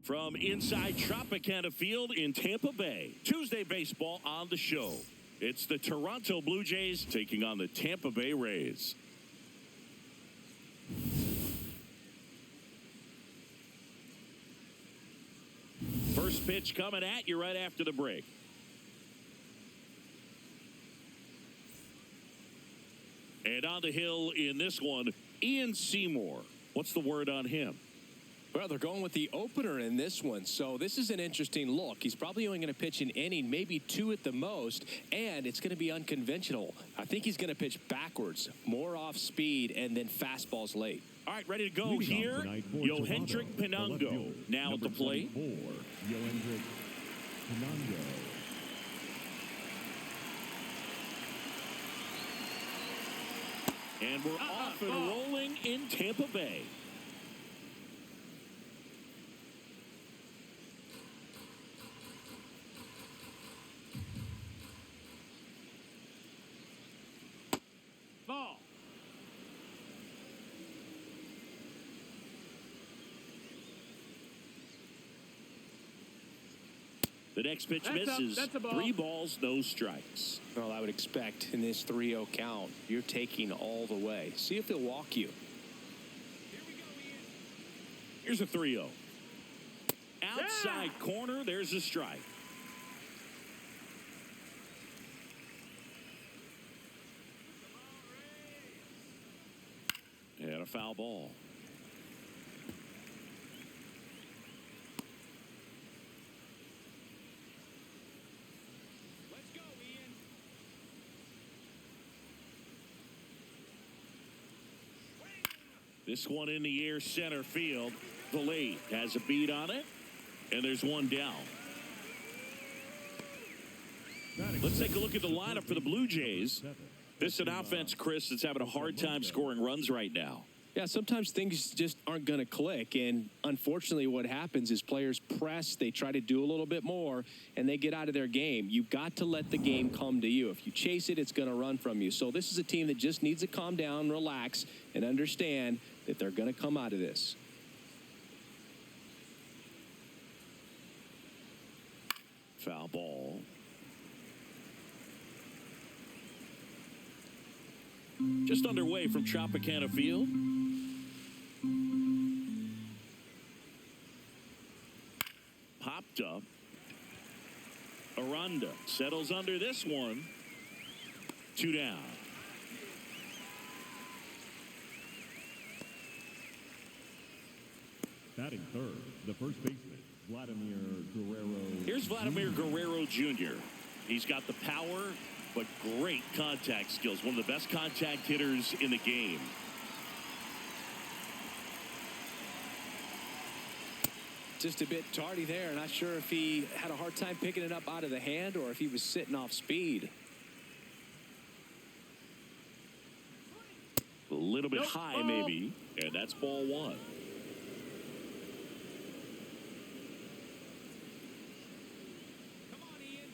From inside Tropicana Field in Tampa Bay, Tuesday baseball on the show. It's the Toronto Blue Jays taking on the Tampa Bay Rays. First pitch coming at you right after the break. And on the hill in this one, Ian Seymour. What's the word on him? Well, they're going with the opener in this one, so this is an interesting look. He's probably only going to pitch an inning, maybe two at the most, and it's going to be unconventional. I think he's going to pitch backwards, more off speed, and then fastballs late. All right, ready to go here. Yohendrick Pinango now at the plate. Yohendrick Pinango. And we're off and rolling in Tampa Bay. Ball. The next pitch misses. 3 balls, no strikes. Well, I would expect in this 3-0 count, you're taking all the way. See if he'll walk you. Here's a 3-0. Outside corner, there's a strike. And a foul ball. Let's go, Ian. This one in the air center field. Valet has a beat on it. And there's one down. Let's take a look at the lineup for the Blue Jays. This is an offense, Chris, that's having a hard time scoring runs right now. Yeah, sometimes things just aren't going to click, and unfortunately what happens is players press, they try to do a little bit more, and they get out of their game. You've got to let the game come to you. If you chase it, it's going to run from you. So this is a team that just needs to calm down, relax, and understand that they're going to come out of this. Foul ball. Just underway from Tropicana Field. Popped up. Aranda settles under this one. 2 down. Batting third, the first baseman, Vladimir Guerrero. Here's Vladimir Guerrero Jr. He's got the power, but great contact skills. One of the best contact hitters in the game. Just a bit tardy there. Not sure if he had a hard time picking it up out of the hand or if he was sitting off speed. A little bit high, maybe. And that's ball 1. Come on, Ian.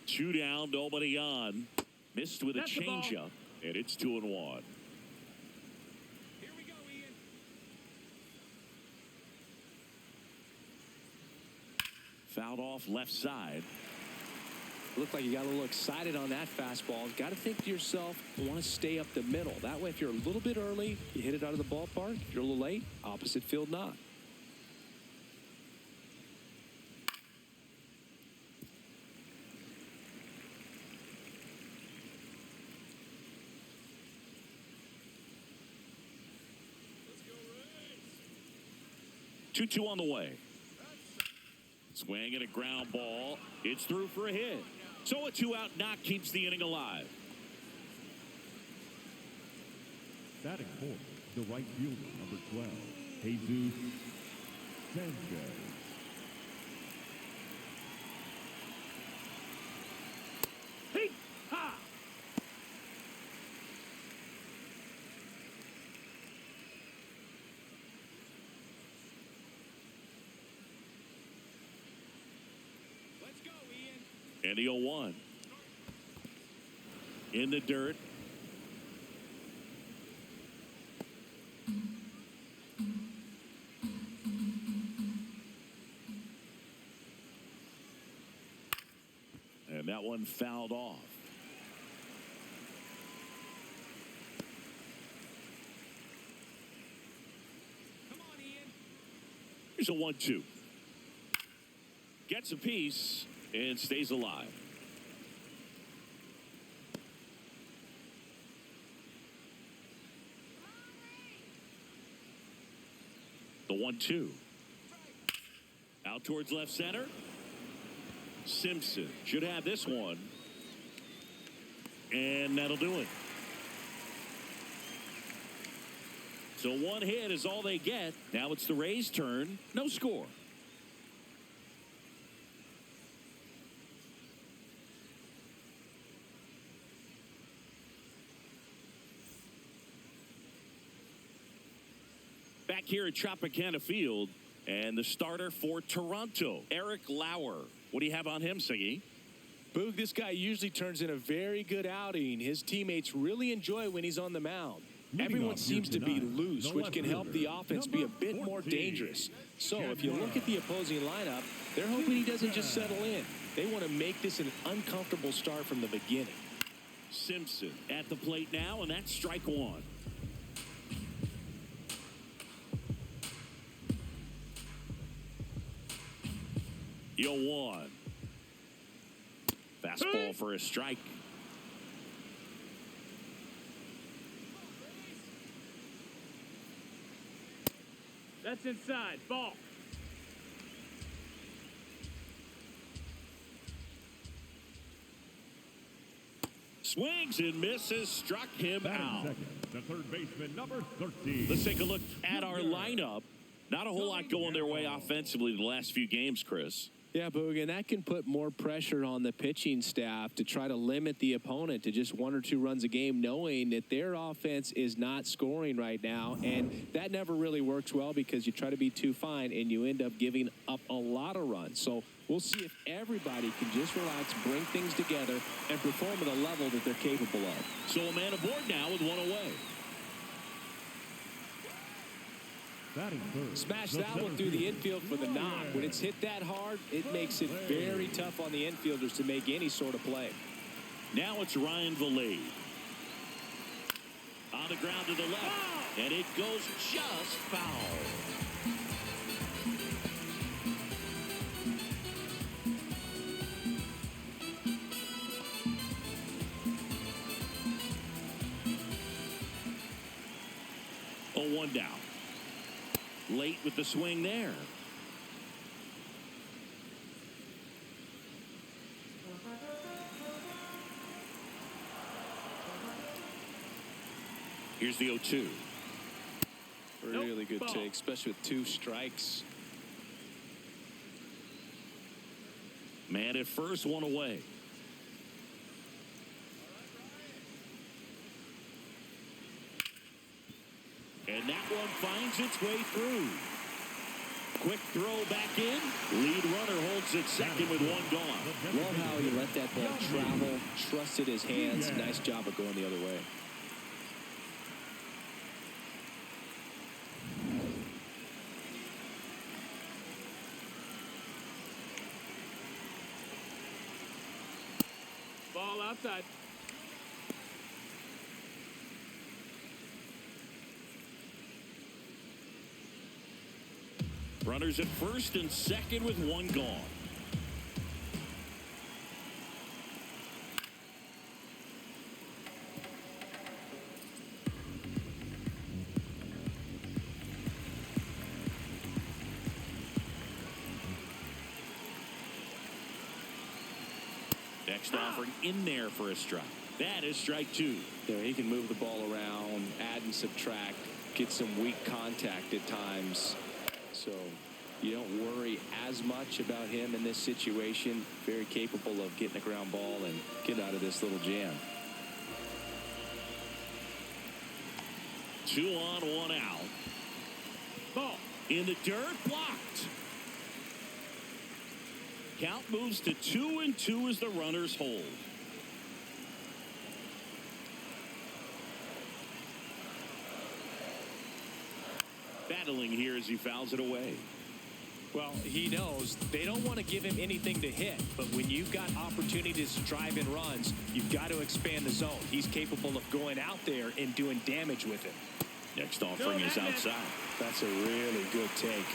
2 down, nobody on. Missed with a changeup, and it's 2-1. Here we go, Ian. Fouled off left side. Looked like you got a little excited on that fastball. Got to think to yourself, want to stay up the middle. That way, if you're a little bit early, you hit it out of the ballpark. If you're a little late, opposite field not. Let's go, Rays. 2-2 on the way. Swing and a ground ball. It's through for a hit. So a 2-out knock keeps the inning alive. Batting fourth, the right fielder, number 12, Jesus Sanchez. Hey, ha! Let's go, Ian. And the 0-1. In the dirt. And that one fouled off. Come on, Ian. Here's a 1-2. Gets a piece and stays alive. The 1-2. Out towards left center. Simpson should have this one. And that'll do it. So one hit is all they get. Now it's the Rays' turn. No score. Back here at Tropicana Field, and the starter for Toronto, Eric Lauer. What do you have on him, Siggy? Boog, this guy usually turns in a very good outing. His teammates really enjoy when he's on the mound. Everyone seems to be loose, which can help the offense be a bit more dangerous. So if you look at the opposing lineup, they're hoping he doesn't just settle in. They want to make this an uncomfortable start from the beginning. Simpson at the plate now, and that's strike one. Yo, one. Fastball for a strike. That's inside. Ball. Swings and misses. Struck him out. Second, the third baseman, number 13. Let's take a look at our lineup. Not a whole lot going their way offensively the last few games, Chris. Yeah, Boog, and that can put more pressure on the pitching staff to try to limit the opponent to just 1 or 2 runs a game, knowing that their offense is not scoring right now. And that never really works well because you try to be too fine and you end up giving up a lot of runs. So we'll see if everybody can just relax, bring things together, and perform at a level that they're capable of. So a man aboard now with one away. Smash that one through the infield for the knock. When it's hit that hard, it makes it very tough on the infielders to make any sort of play. Now it's Ryan Valade. On the ground to the left, and it goes just foul. Oh, 1 down. Late with the swing there. Here's the 0-2. Really good take, especially with 2 strikes. Man at first, 1 away. And that one finds its way through. Quick throw back in. Lead runner holds it second with 1 gone. Love how he let that ball travel, trusted his hands. Nice job of going the other way. Ball outside. Runners at first and second with 1 gone. Next offering in there for a strike. That is strike 2. There, he can move the ball around, add and subtract, get some weak contact at times. So you don't worry as much about him in this situation. Very capable of getting a ground ball and get out of this little jam. 2 on, 1 out. Ball in the dirt, blocked. Count moves to 2-2 as the runners hold. Battling here as he fouls it away. Well, he knows they don't want to give him anything to hit, but when you've got opportunities to drive in runs, you've got to expand the zone. He's capable of going out there and doing damage with it. Next offering is outside. That's a really good take.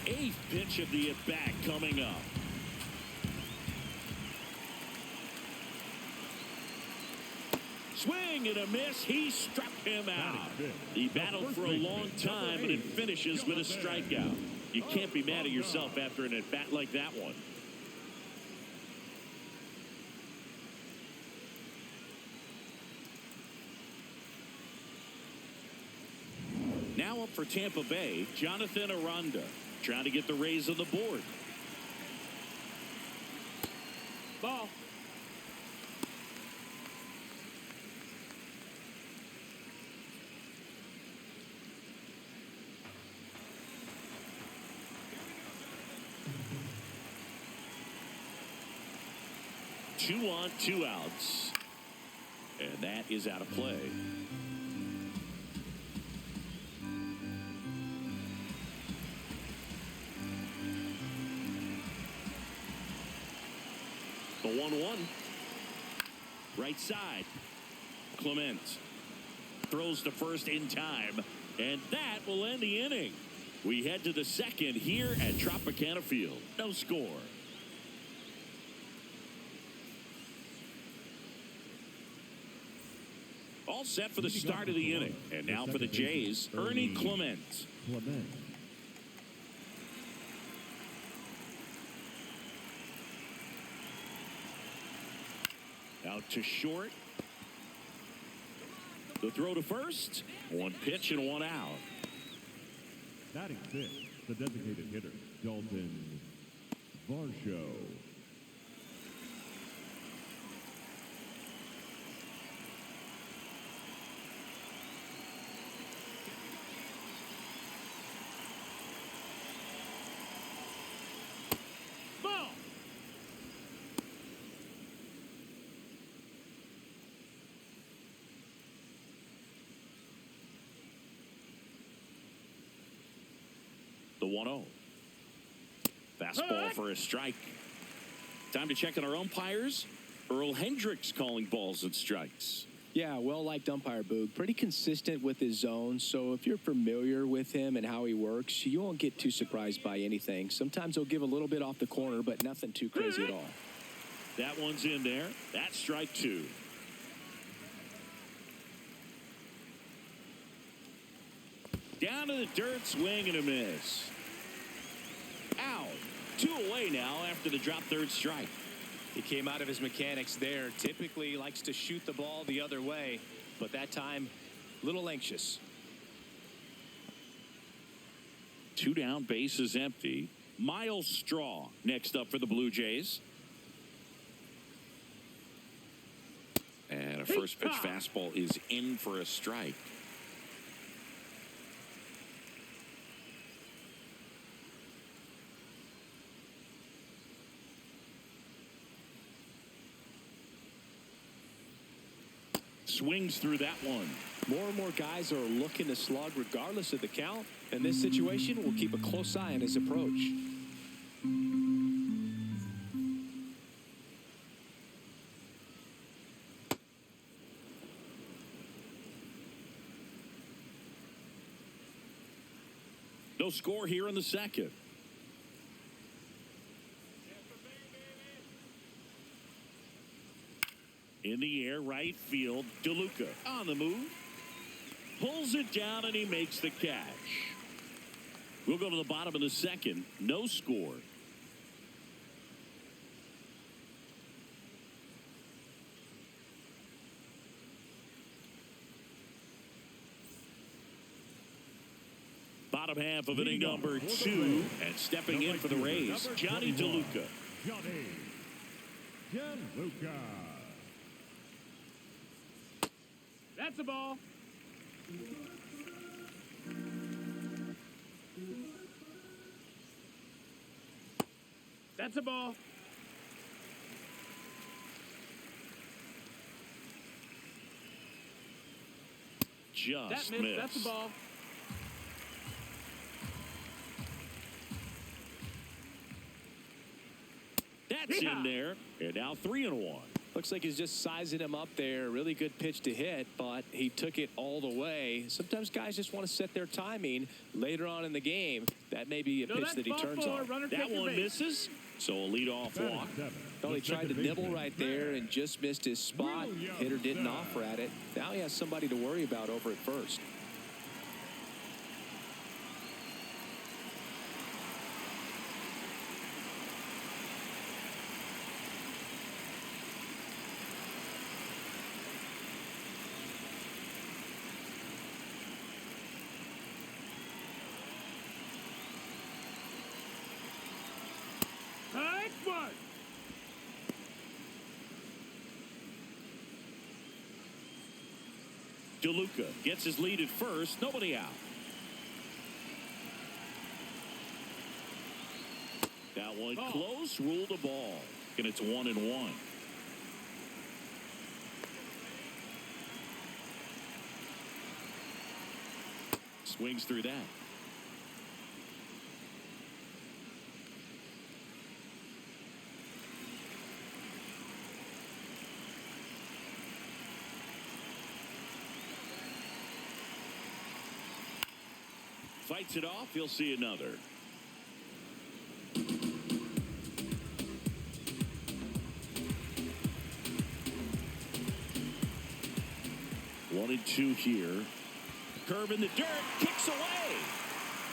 Eighth pitch of the at-bat coming up. Swing and a miss. He struck him out. He battled for a long time, but it finishes with a strikeout. You can't be mad at yourself after an at-bat like that one. Now up for Tampa Bay, Jonathan Aranda, trying to get the Rays on the board. Ball. Two on, two outs. And that is out of play. The 1-1. Right side. Clement throws to first in time. And that will end the inning. We head to the second here at Tropicana Field. No score. All set for the start of the inning. And now for the Jays, Ernie Clement. Out to short. The throw to first. One pitch and one out. Batting fifth, the designated hitter, Dalton Varsho. Ball. The 1-0. Fastball for a strike. Time to check on our umpires. Earl Hendricks calling balls and strikes. Yeah, well-liked umpire, Boog. Pretty consistent with his zone, so if you're familiar with him and how he works, you won't get too surprised by anything. Sometimes he'll give a little bit off the corner, but nothing too crazy at all. That one's in there. That's strike two. Down to the dirt, swing and a miss. Out. Two away now after the drop third strike. He came out of his mechanics there. Typically likes to shoot the ball the other way, but that time, a little anxious. Two down, base is empty. Miles Straw next up for the Blue Jays. And a first pitch fastball is in for a strike. Swings through that one. More and more guys are looking to slug regardless of the count. In this situation, we'll keep a close eye on his approach. No score here in the second. In the air, right field, DeLuca on the move. Pulls it down and he makes the catch. We'll go to the bottom of the second. No score. Bottom half of inning number 2. And stepping in for the Rays, Johnny DeLuca. Johnny DeLuca. That's a ball. That's a ball. Just That missed. missed. That's a ball. That's in there. And now 3-1. Looks like he's just sizing him up there. Really good pitch to hit, but he took it all the way. Sometimes guys just want to set their timing later on in the game. That may be a pitch that he turns on. That one misses, so a leadoff walk. Well, he tried to nibble right there and just missed his spot. Hitter didn't offer at it. Now he has somebody to worry about over at first. DeLuca gets his lead at first. Nobody out. That one close. Ruled a ball. And it's 1-1. Swings through that. Fights it off. He'll see another. One and two here. Curve in the dirt. Kicks away.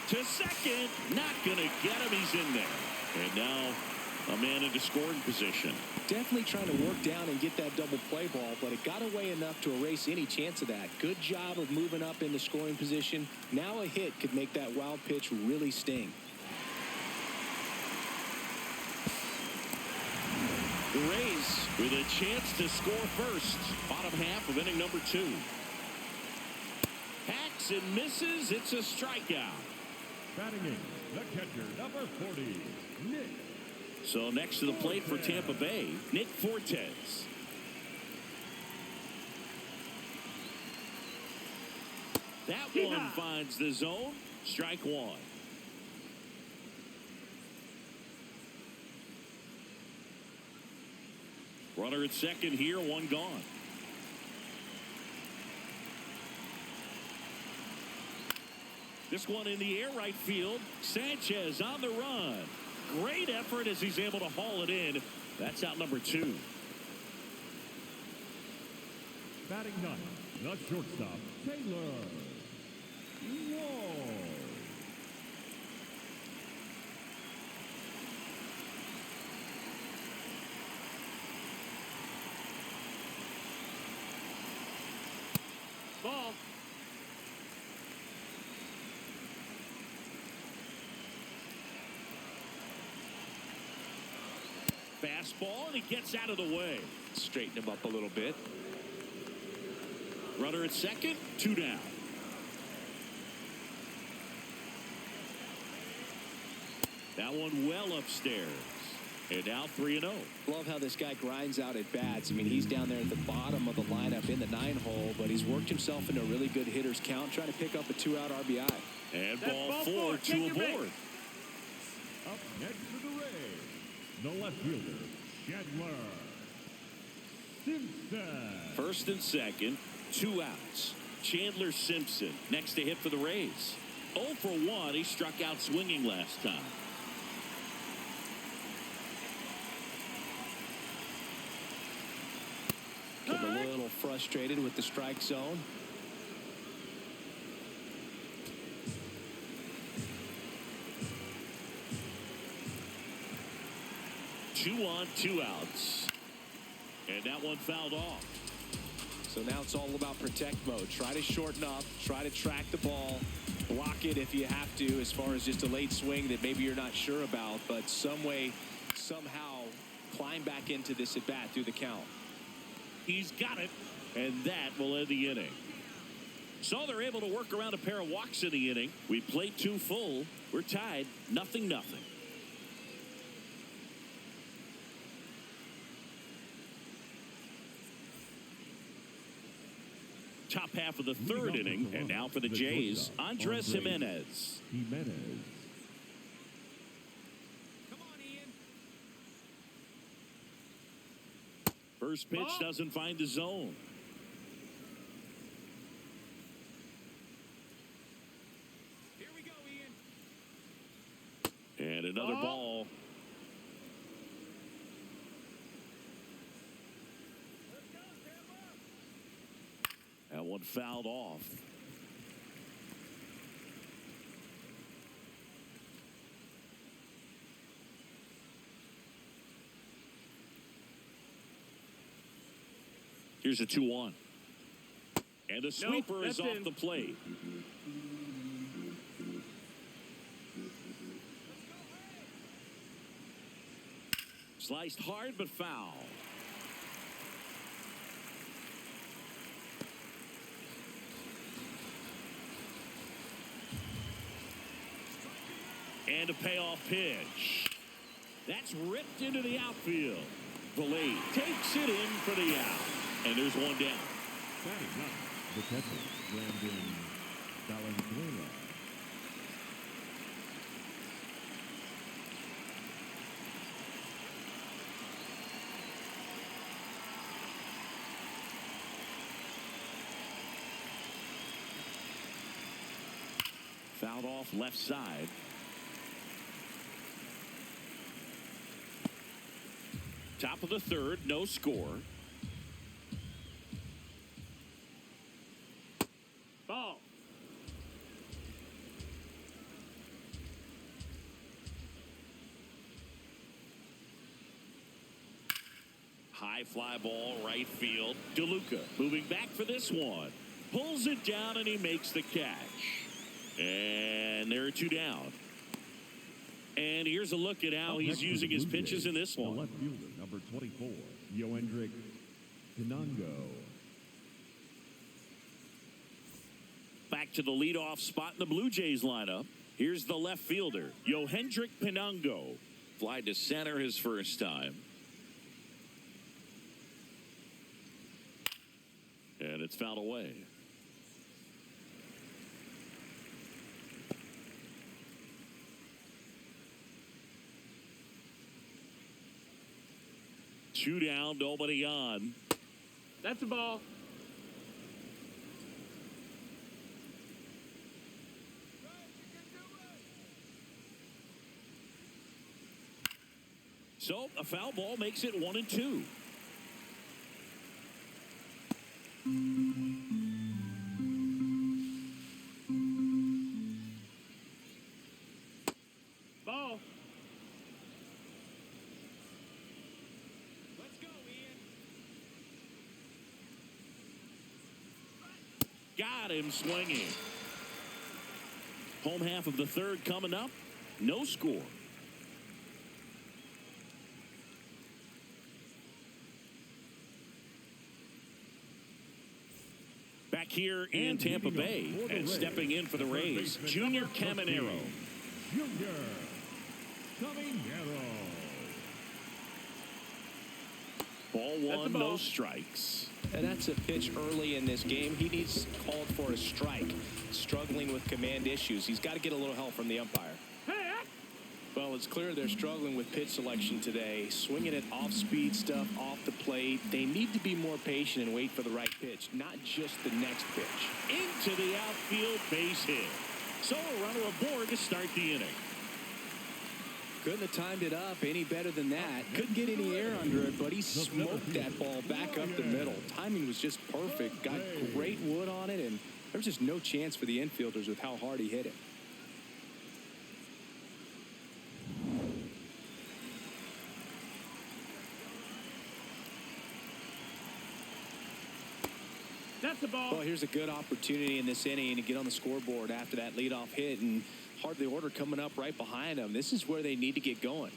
To second. Not going to get him. He's in there. And now a man into scoring position. Definitely trying to work down and get that double play ball, but it got away enough to erase any chance of that. Good job of moving up into scoring position. Now a hit could make that wild pitch really sting. The Rays with a chance to score first. Bottom half of inning number 2. Hacks and misses. It's a strikeout. Batting in, the catcher, number 40, Nick. So next to the plate for Tampa Bay, Nick Fortes. That one finds the zone. Strike one. Runner at second here, one gone. This one in the air, right field. Sanchez on the run. Great effort as he's able to haul it in. That's out number 2. Batting ninth, the shortstop, Taylor Wall. Ball. Fastball, and he gets out of the way. Straighten him up a little bit. Runner at second, 2 down. That one well upstairs. And now 3-0. Love how this guy grinds out at bats. I mean, he's down there at the bottom of the lineup in the 9-hole, but he's worked himself into a really good hitter's count, trying to pick up a 2-out RBI. And ball 4, 2 aboard. Up next for the Rays, the left fielder, Chandler Simpson. First and second, 2 outs. Chandler Simpson next to hit for the Rays. 0 for 1. He struck out swinging last time. Getting a little frustrated with the strike zone. Two on, 2 outs. And that one fouled off. So now it's all about protect mode. Try to shorten up, try to track the ball, block it if you have to, as far as just a late swing that maybe you're not sure about, but some way, somehow climb back into this at bat through the count. He's got it, and that will end the inning. So they're able to work around a pair of walks in the inning. We played 2 full. We're tied, 0-0. Top half of the 3rd inning, and now for the Jays, Andres Jimenez. Jimenez. Come on, Ian. First pitch Ball. doesn't find the zone. Here we go, Ian. And another ball. That one fouled off. Here's a 2-1. And the sweeper is off the plate. Sliced hard but foul. And a payoff pitch. That's ripped into the outfield. Valet takes it in for the out. And there's one down. Batting up, the catcher, Brandon Valenzuela. Fouled off left side. Top of the third, no score. Ball. High fly ball, right field. DeLuca moving back for this one. Pulls it down and he makes the catch. And there are two down. And here's a look at how he's using his pitches in this The one. left fielder, number 24, Yohendrick Pinango. Back to the leadoff spot in the Blue Jays lineup. Here's the left fielder, Yohendrick Pinango. Fly to center his first time. And it's fouled away. Two down, nobody on. That's a ball. So a foul ball makes it 1-2. Ball. Got him swinging. Home half of the third coming up. No score. Back here in Tampa Bay and stepping in for the Rays, Junior Caminero. Junior Caminero. Ball one, no strikes. And that's a pitch early in this game. He needs called for a strike. Struggling with command issues. He's got to get a little help from the umpire. Well, it's clear they're struggling with pitch selection today. Swinging it off-speed stuff off the plate. They need to be more patient and wait for the right pitch, not just the next pitch. Into the outfield, base hit. So a runner aboard to start the inning. Couldn't have timed it up any better than that. Couldn't get any air under it, but he smoked that ball back up the middle. Timing was just perfect. Got great wood on it, and there was just no chance for the infielders with how hard he hit it. That's a ball. Well, here's a good opportunity in this inning to get on the scoreboard after that leadoff hit, and hardly order coming up right behind them. This is where they need to get going.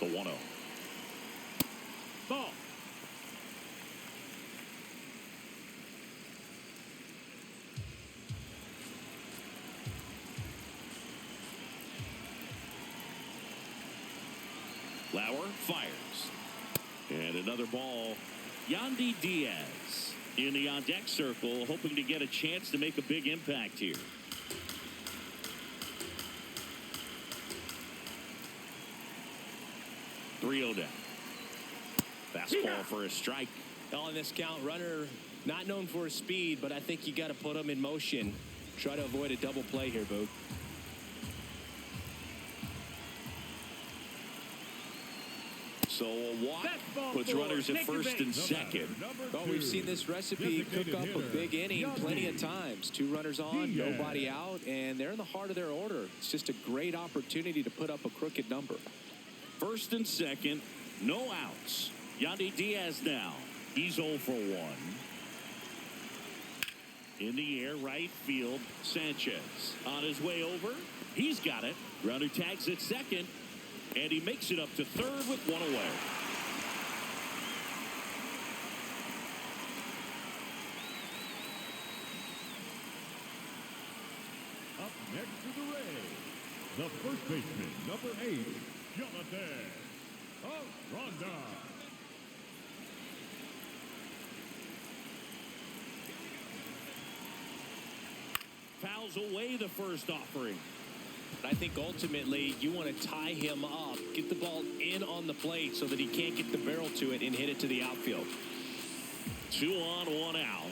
The 1-0. Ball. Lauer fires. And another ball. Yandy Diaz in the on-deck circle, hoping to get a chance to make a big impact here. 3-0 down. Fastball for a strike. On this count, runner not known for his speed, but I think you got to put him in motion. Try to avoid a double play here, Boog. So a walk puts runners at first and second. Well, we've seen this recipe cook up a big inning plenty of times. 2 runners on, nobody out, and they're in the heart of their order. It's just a great opportunity to put up a crooked number. First and second, no outs. Yandy Diaz now. He's 0 for 1. In the air, right field, Sanchez on his way over. He's got it. Runner tags at second, and he makes it up to third with 1 away. Up next to the Rays, the first baseman, number 8, Jonathan Aranda. Fouls away the first offering. I think ultimately you want to tie him up, get the ball in on the plate so that he can't get the barrel to it and hit it to the outfield. 2 on, 1 out.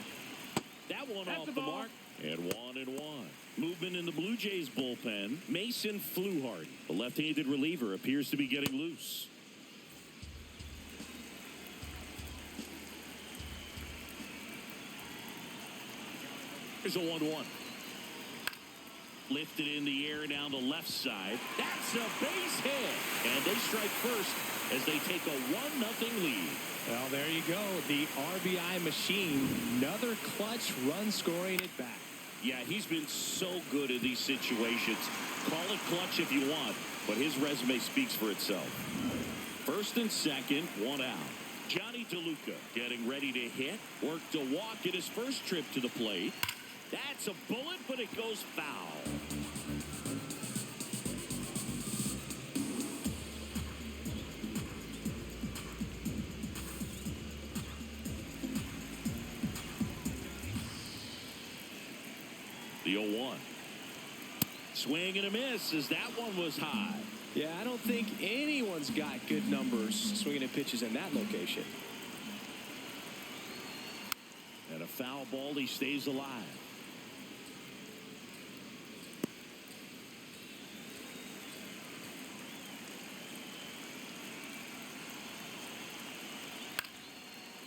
That one That's off the the ball. mark. And 1-1. Movement in the Blue Jays bullpen. Mason Fluharty, the left-handed reliever, appears to be getting loose. Here's a 1-1. Lifted in the air down the left side. That's a base hit. And they strike first as they take a 1-0 lead. Well, there you go. The RBI machine. Another clutch run scoring it back. Yeah, he's been so good in these situations. Call it clutch if you want, but his resume speaks for itself. First and second, 1 out. Johnny DeLuca getting ready to hit. Worked a walk at his first trip to the plate. That's a bullet, but it goes foul. The 0-1. Swing and a miss as that one was high. Yeah, I don't think anyone's got good numbers swinging at pitches in that location. And a foul ball, he stays alive.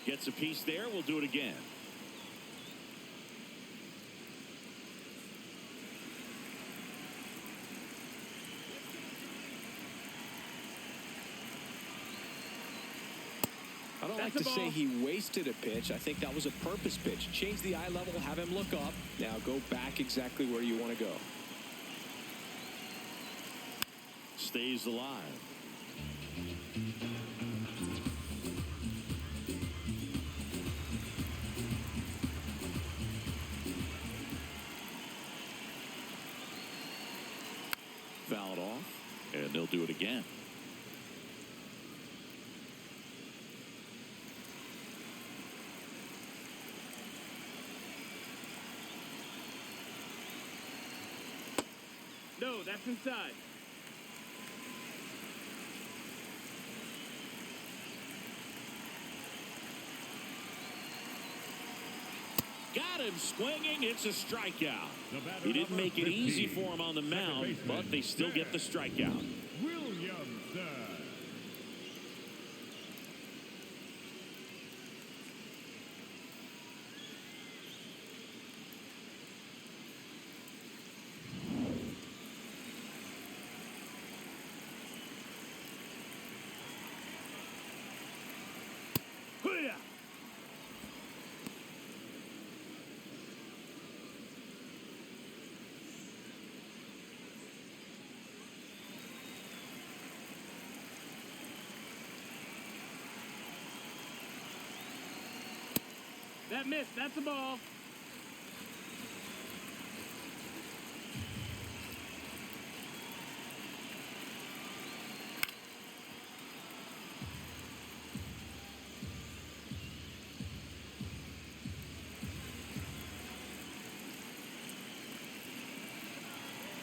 Gets a piece there. We'll do it again. I don't like to say he wasted a pitch. I think that was a purpose pitch. Change the eye level, have him look up. Now go back exactly where you want to go. Stays alive. Fouled off, and they'll do it again. No, that's inside. Got him swinging. It's a strikeout. He didn't make it easy for him on the mound, but they still get the strikeout. Williamson. Hoo-yah! That missed. That's a ball.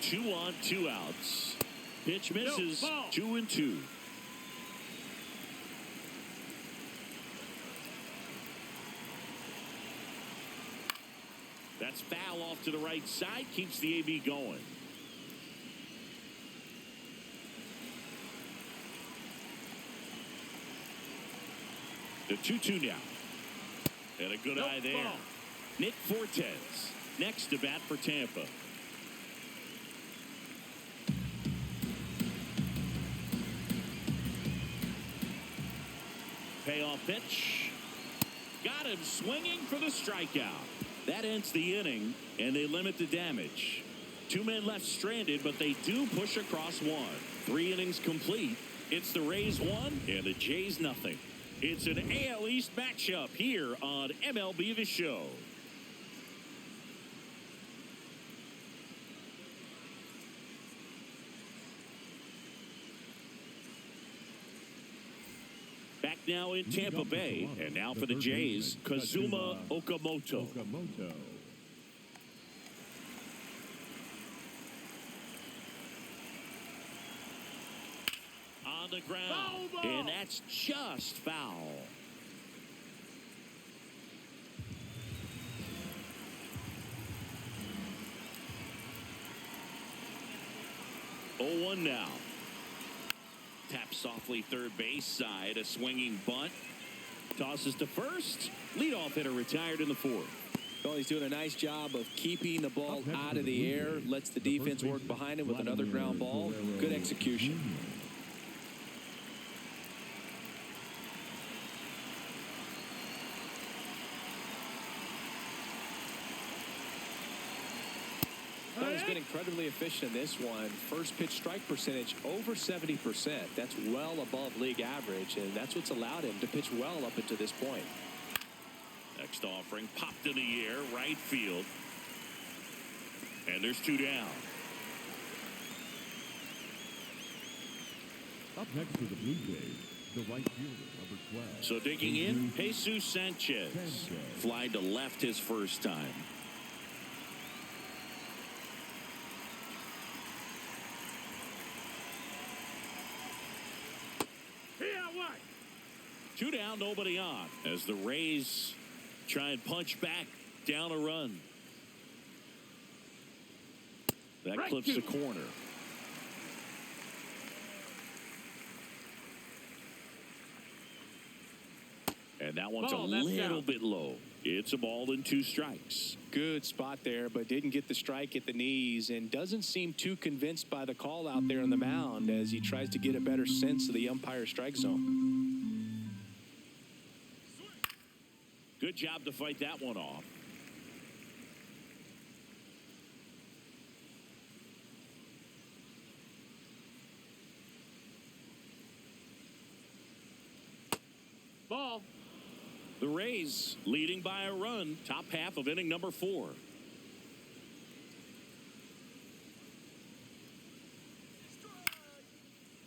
Two on, 2 outs. Pitch misses. Ball. 2-2. That's foul off to the right side. Keeps the AB going. The 2-2 now. And a good eye there. Ball. Nick Fortes next to bat for Tampa. Payoff pitch. Got him swinging for the strikeout. That ends the inning, and they limit the damage. 2 men left stranded, but they do push across 1. 3 innings complete. It's the Rays 1 and the Jays nothing. It's an AL East matchup here on MLB The Show. Back now in Tampa Bay, and now for the Jays, Kazuma Okamoto. On the ground, and that's just foul. Oh, 1 now. Tap softly third base side, a swinging bunt. Tosses to first. Leadoff hitter retired in the 4th. Well, he's doing a nice job of keeping the ball out of the air. Lets the defense work behind him with another ground ball. Good execution. Well, he's been incredibly efficient in this one. First pitch strike percentage over 70%. That's well above league average, and that's what's allowed him to pitch well up until this point. Next offering popped in the air, right field. And there's 2 down. Up next for the Blue Jays, the right fielder, number 12. So digging in, Jesus Sanchez. Fly to left his first time. Yeah, what? 2 down, nobody on. As the Rays try and punch back down a run. That clips the corner. And that one's a little bit low. It's a ball and 2 strikes. Good spot there, but didn't get the strike at the knees and doesn't seem too convinced by the call out there on the mound as he tries to get a better sense of the umpire strike zone. Good job to fight that one off. Ball. The Rays leading by a run, top half of inning number 4.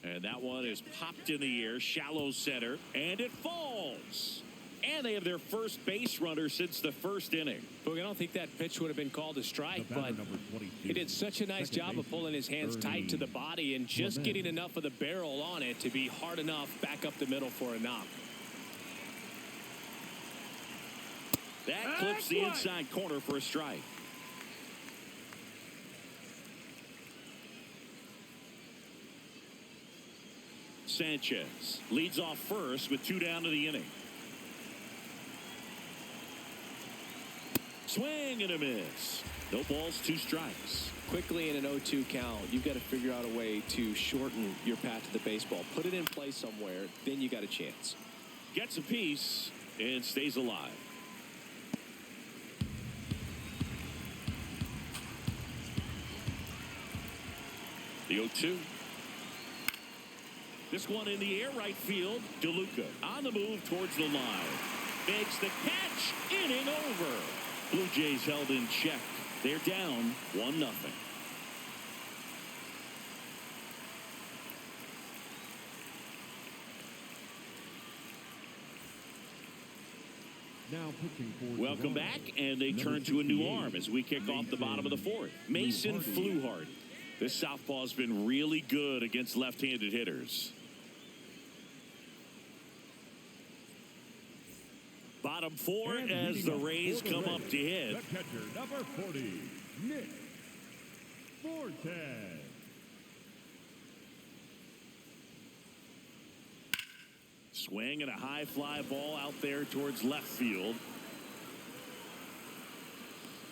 And that one is popped in the air, shallow center, and it falls. And they have their first base runner since the 1st inning. Boog, I don't think that pitch would have been called a strike, but he did such a nice job of pulling his hands tight to the body and just getting enough of the barrel on it to be hard enough back up the middle for a knock. That clips the inside corner for a strike. Sanchez leads off first with 2 down to the inning. Swing and a miss. No balls, 2 strikes. Quickly in an 0-2 count, you've got to figure out a way to shorten your path to the baseball. Put it in play somewhere, then you got a chance. Gets a piece and stays alive. The 0-2. This one in the air, right field. DeLuca on the move towards the line. Makes the catch. Inning over. Blue Jays held in check. They're down 1-0. Now pitching for Welcome back, and they turn to a new arm as we kick off the bottom of the 4th. Mason Fluharty. This southpaw's been really good against left-handed hitters. Bottom four And as the leading Rays for the come up Rays, to hit. the catcher, number 40, Nick Fortes. Swing and a high fly ball out there towards left field.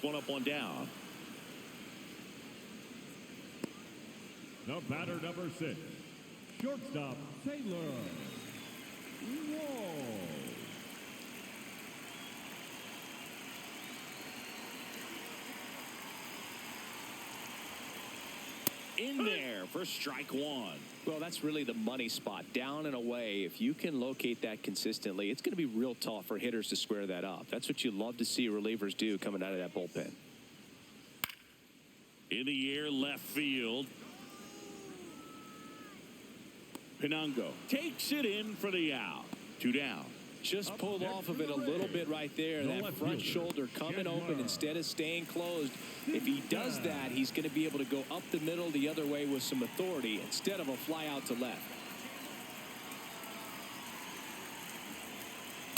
One up, one down. The batter, number 6, shortstop, Taylor Wall. In there for strike one. Well, that's really the money spot. Down and away. If you can locate that consistently, it's going to be real tough for hitters to square that up. That's what you love to see relievers do coming out of that bullpen. In the air, left field. Pinango takes it in for the out. 2 down. Just pulled off of it a little bit right there. That front shoulder coming open instead of staying closed. If he does that, he's going to be able to go up the middle the other way with some authority instead of a fly out to left.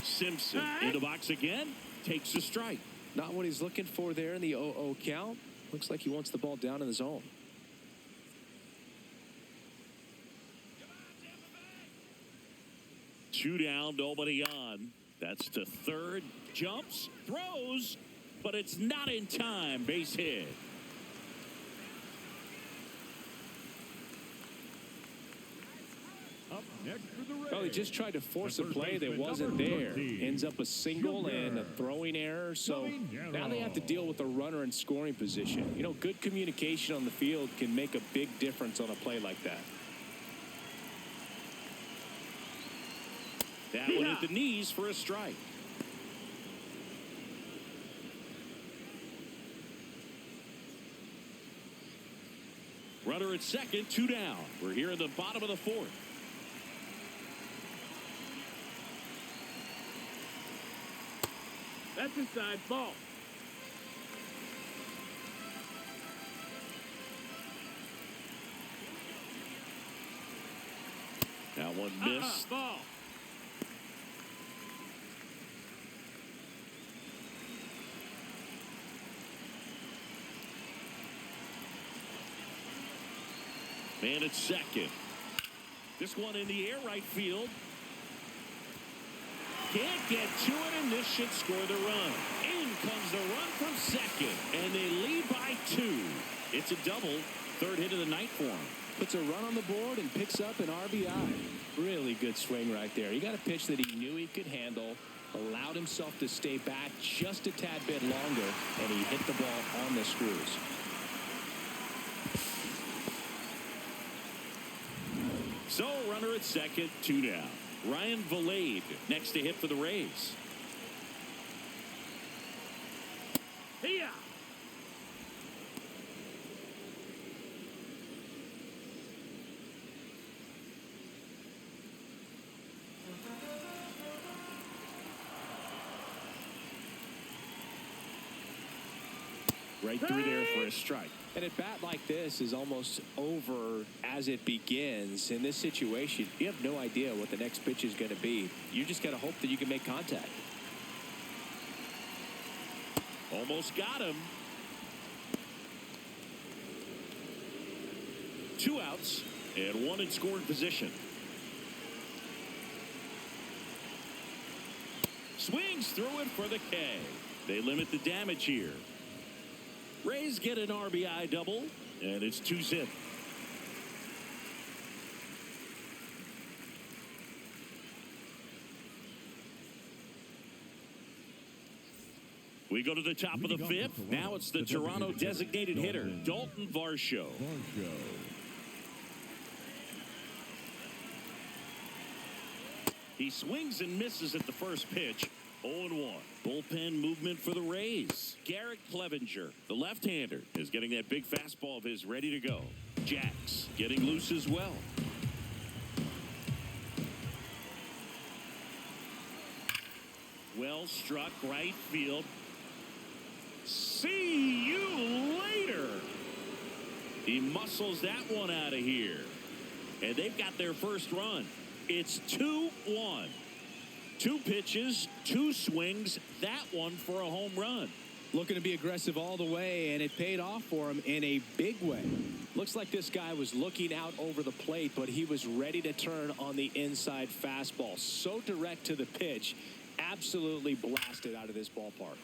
Simpson in the box again. Takes a strike. Not what he's looking for there in the 0-0 count. Looks like he wants the ball down in the zone. Two down, nobody on. That's to third. Jumps, throws, but it's not in time. Base hit. Up next for the Rays. Well, he just tried to force a The first play that baseman, wasn't number there. 13, Ends up a single and a throwing error. So now they have to deal with a runner in scoring position. You know, good communication on the field can make a big difference on a play like that. That one hit the knees for a strike. Runner at second, 2 down. We're here in the bottom of the 4th. That's inside ball. That one missed. Ball. Man at second. This one in the air, right field. Can't get to it, and this should score the run. In comes the run from second, and they lead by 2. It's a double. 3rd hit of the night for him. Puts a run on the board and picks up an RBI. Really good swing right there. He got a pitch that he knew he could handle, allowed himself to stay back just a tad bit longer, and he hit the ball on the screws. So, runner at second, 2 down. Ryan Valade next to hit for the Rays. Here. Right through there for a strike. And a bat like this is almost over as it begins. In this situation, you have no idea what the next pitch is going to be. You just got to hope that you can make contact. Almost got him. 2 outs and 1 in scoring position. Swings through it for the K. They limit the damage here. Rays get an RBI double, and it's 2-zip. We go to the top of the 5th. Now it's the Toronto designated hitter, Dalton Varsho. He swings and misses at the first pitch. 0-1. Bullpen movement for the Rays. Garrett Clevenger, the left-hander, is getting that big fastball of his ready to go. Jax getting loose as well. Well struck right field. See you later. He muscles that one out of here. And they've got their first run. It's 2-1. 2 pitches, 2 swings, that one for a home run. Looking to be aggressive all the way, and it paid off for him in a big way. Looks like this guy was looking out over the plate, but he was ready to turn on the inside fastball. So direct to the pitch, absolutely blasted out of this ballpark.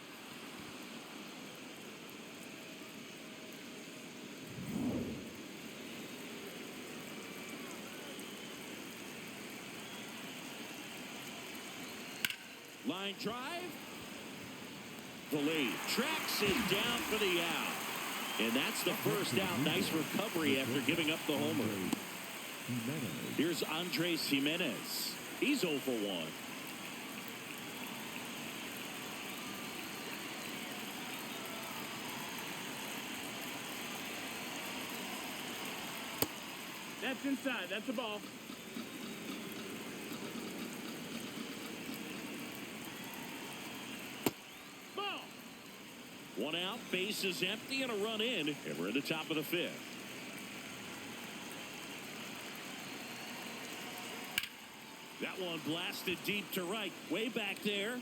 Line drive. The lead tracks it down for the out. And that's the first out. Nice recovery after giving up the homer. Here's Andres Jimenez. He's 0 for 1. That's inside. That's a ball. Ball. 1 out, base is empty, and a run in. And we're at the top of the 5th. That one blasted deep to right. Way back there.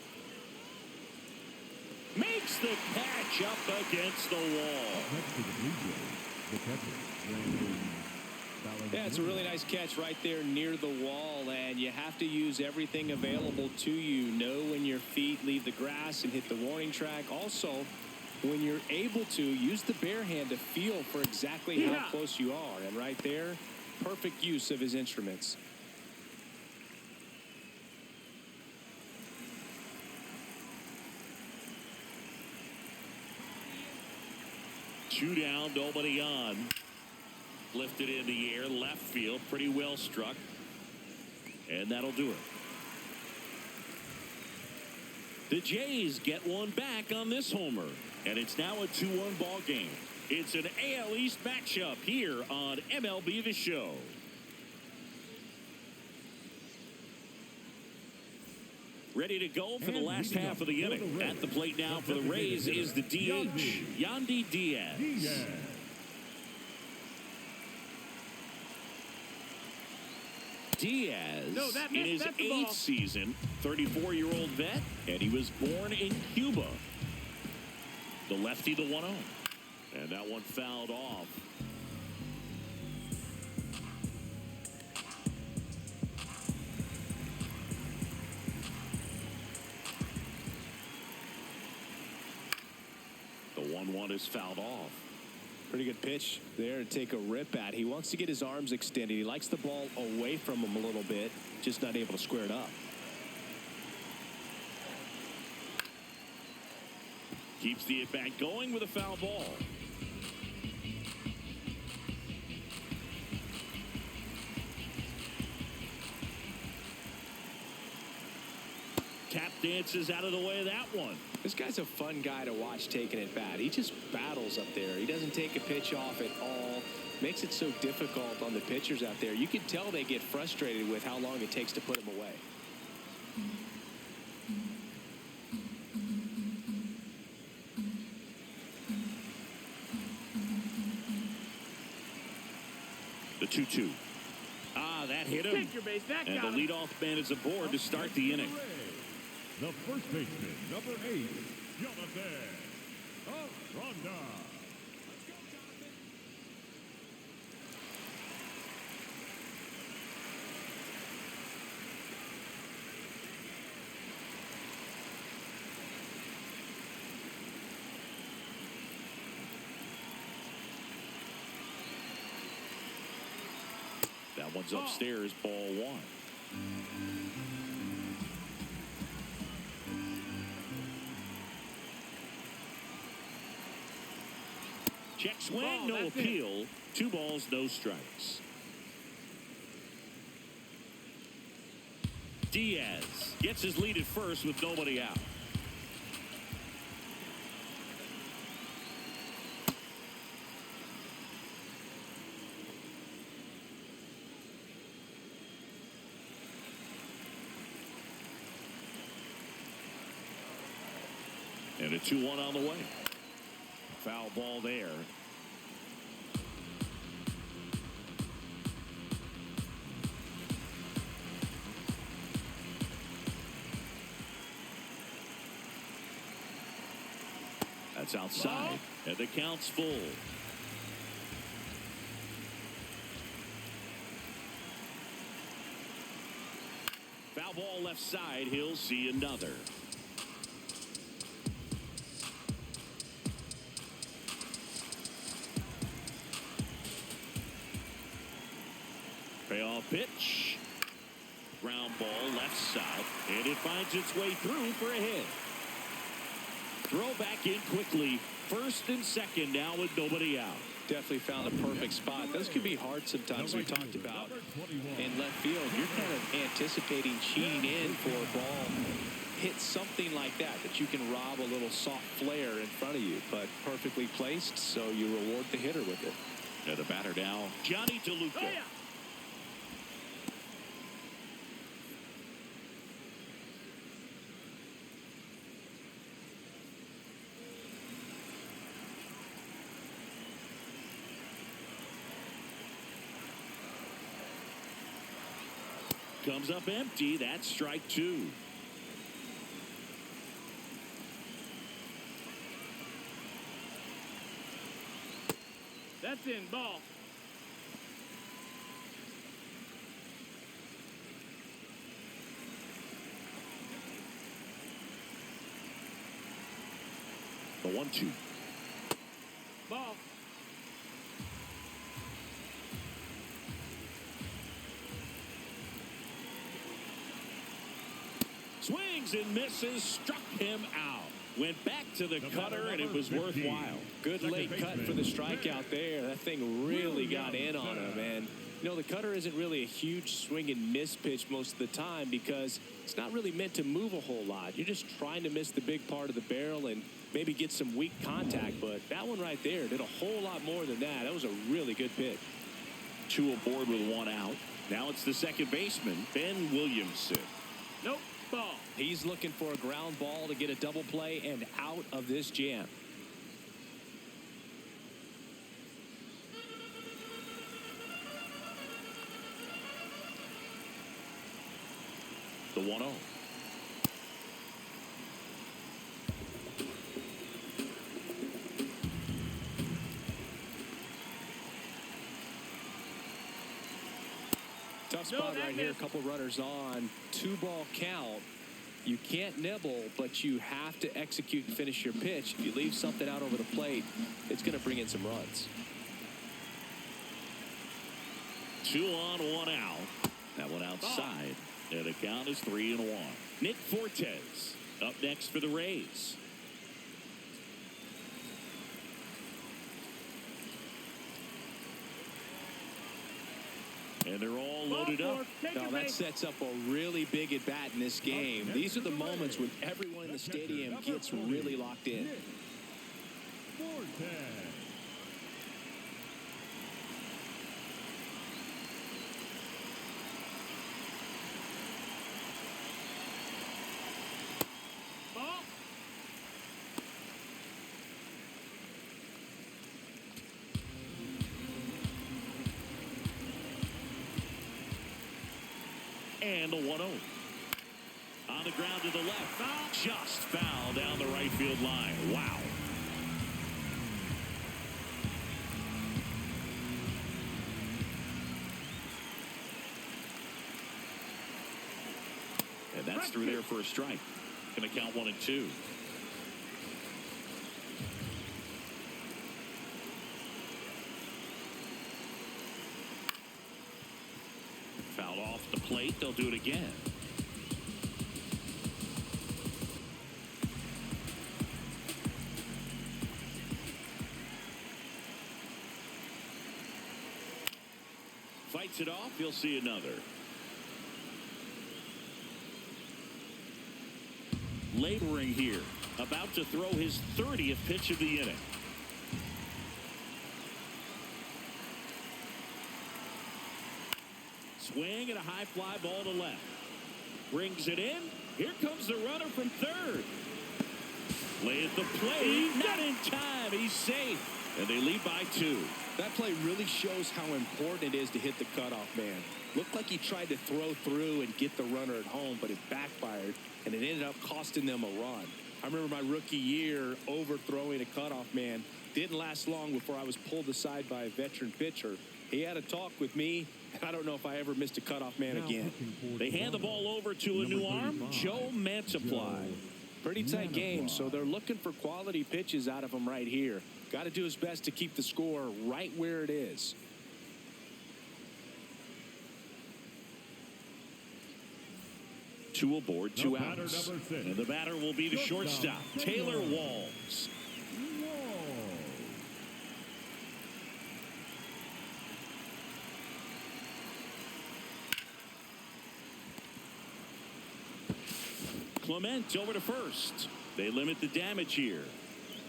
Makes the catch up against the wall. Next to the Blue Jays, the catcher, Yeah, it's a really nice catch right there near the wall, and you have to use everything available to you. Know when your feet leave the grass and hit the warning track. Also, when you're able to, use the bare hand to feel for exactly how close you are. And right there, perfect use of his instruments. Two down, nobody on. Lifted in the air, left field, pretty well struck. And that'll do it. The Jays get one back on this homer. And it's now a 2-1 ball game. It's an AL East matchup here on MLB The Show. Ready to go for the last half of the inning. At the plate now for the Rays is the DH, Yandy Diaz. Diaz in his 8th season, 34-year-old vet, and he was born in Cuba. The lefty, the 1-0. And that one fouled off. The 1-1 is fouled off. Pretty good pitch there to take a rip at. He wants to get his arms extended. He likes the ball away from him a little bit, just not able to square it up. Keeps the at-bat going with a foul ball. Tap dances out of the way of that one. This guy's a fun guy to watch taking it bat. He just battles up there. He doesn't take a pitch off at all. Makes it so difficult on the pitchers out there. You can tell they get frustrated with how long it takes to put him away. The 2-2. That hit him. Take your base. That and got the him. leadoff man is aboard to start the inning. The first baseman, number 8, Jonathan Ronda. That one's upstairs, ball 1. Check swing, no appeal. 2 balls, no strikes. Diaz gets his lead at first with nobody out. And a 2-1 on the way. Foul ball there. It's outside, and the count's full. Foul ball left side. He'll see another. Payoff pitch. Ground ball left side, and it finds its way through for a hit. Throw back in quickly. First and second now with nobody out. Definitely found a perfect spot. Those can be hard sometimes. We talked about in left field. You're kind of anticipating cheating in for a ball. Hit something like that you can rob a little soft flare in front of you. But perfectly placed, so you reward the hitter with it. And the batter now, Johnny DeLuca. Oh, yeah. Comes up empty. That's strike two. That's in. Ball. The 1-2. Ball. Swings and misses. Struck him out. Went back to the cutter, and it was worthwhile. Good late cut for the strikeout there. That thing really got in on him. And, you know, the cutter isn't really a huge swing and miss pitch most of the time because it's not really meant to move a whole lot. You're just trying to miss the big part of the barrel and maybe get some weak contact. But that one right there did a whole lot more than that. That was a really good pitch. Two aboard with one out. Now it's the second baseman, Ben Williamson. Nope. Ball. He's looking for a ground ball to get a double play and out of this jam. The 1-0. Tough spot right here. A couple runners on. 2-ball count. You can't nibble, but you have to execute and finish your pitch. If you leave something out over the plate, it's going to bring in some runs. 2 on, 1 out. That one outside. And the count is 3-1. Nick Fortes up next for the Rays. And they're all loaded up. Now that sets up a really big at bat in this game. These are the moments when everyone in the stadium gets really locked in. And a 1-0. On the ground to the left. Just foul down the right field line. Wow. And that's through there for a strike. Going to count 1 and 2. Fouled off the plate. They'll do it again. Fights it off. He'll see another. Laboring here. About to throw his 30th pitch of the inning. Swing and a high fly ball to left. Brings it in. Here comes the runner from third. Lay at the plate. Not in time. He's safe. And they lead by 2. That play really shows how important it is to hit the cutoff man. Looked like he tried to throw through and get the runner at home, but it backfired, and it ended up costing them a run. I remember my rookie year overthrowing a cutoff man. Didn't last long before I was pulled aside by a veteran pitcher. He had a talk with me, and I don't know if I ever missed a cutoff man again. They hand the ball over to a new arm, Joe Mantiply. Pretty tight game, so they're looking for quality pitches out of him right here. Got to do his best to keep the score right where it is. Two aboard, 2 outs. And the batter will be the shortstop, Taylor Walls. Clement over to first. They limit the damage here.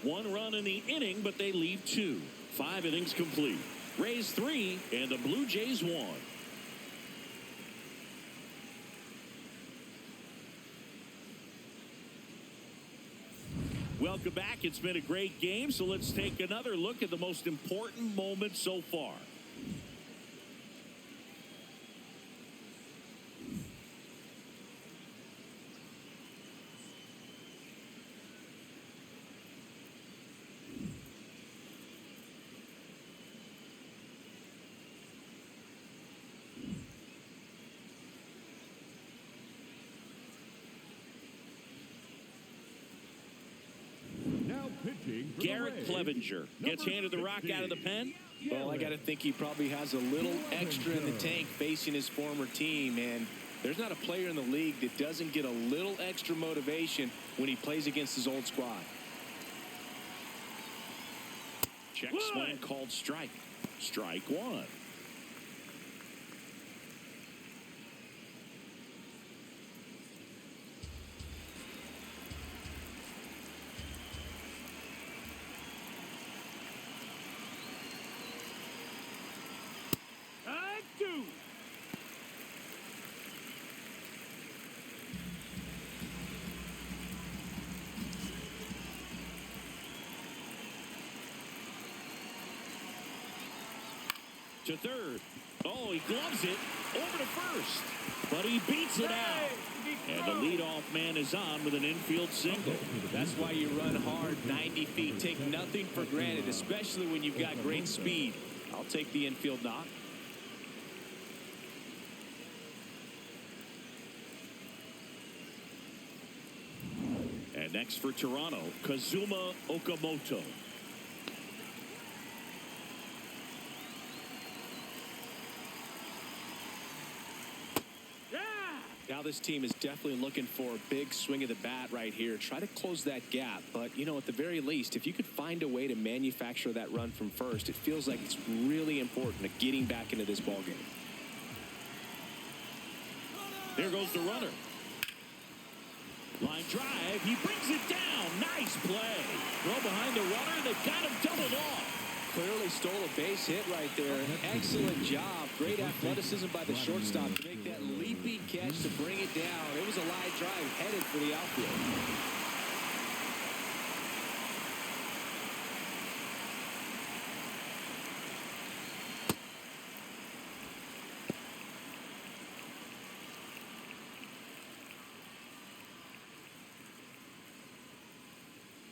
1 run in the inning, but they leave 2. 5 innings complete. Rays 3 and the Blue Jays 1. Welcome back. It's been a great game, so let's take another look at the most important moment so far. Garrett Clevenger gets handed the rock out of the pen. Well, I got to think he probably has a little extra in the tank facing his former team, and there's not a player in the league that doesn't get a little extra motivation when he plays against his old squad. Check swing called strike. Strike 1. To third. Oh, he gloves it over to first, but he beats it out. And the leadoff man is on with an infield single. That's why you run hard 90 feet. Take nothing for granted, especially when you've got great speed. I'll take the infield knock. And next for Toronto, Kazuma Okamoto. Now this team is definitely looking for a big swing of the bat right here. Try to close that gap. But, you know, at the very least, if you could find a way to manufacture that run from first, it feels like it's really important to getting back into this ballgame. There goes the runner. Line drive. He brings it down. Nice play. Throw behind the runner. They've got him doubled off. Clearly stole a base hit right there. Excellent job. Great athleticism by the shortstop to make that leaping catch to bring it down. It was a line drive headed for the outfield.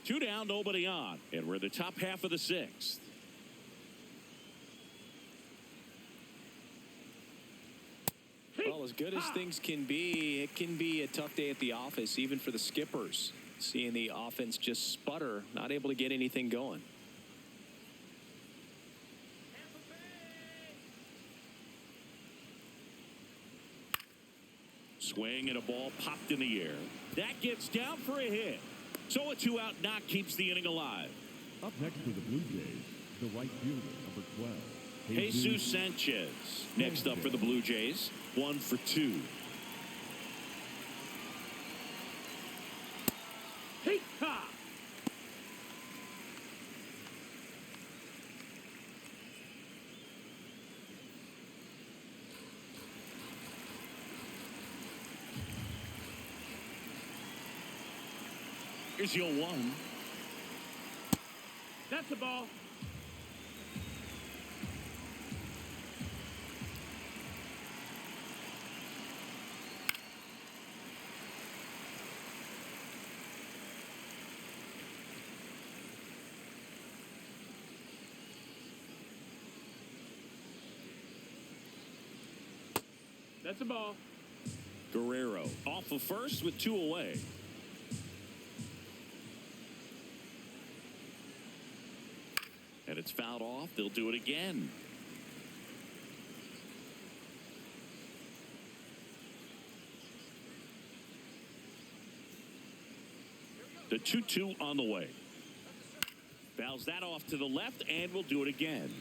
Two down, nobody on. And we're in the top half of the 6th. Well, as good as things can be, it can be a tough day at the office, even for the skippers. Seeing the offense just sputter, not able to get anything going. Swing and a ball popped in the air. That gets down for a hit. So a 2-out knock keeps the inning alive. Up next for the Blue Jays, the right fielder, number 12. Jesus Sanchez next up for the Blue Jays. 1 for 2. Hey-ha! Here's your 1. That's a ball. That's a ball. Guerrero off of first with 2 away. And it's fouled off. They'll do it again. The 2-2 on the way. Fouls that off to the left, and we'll do it again.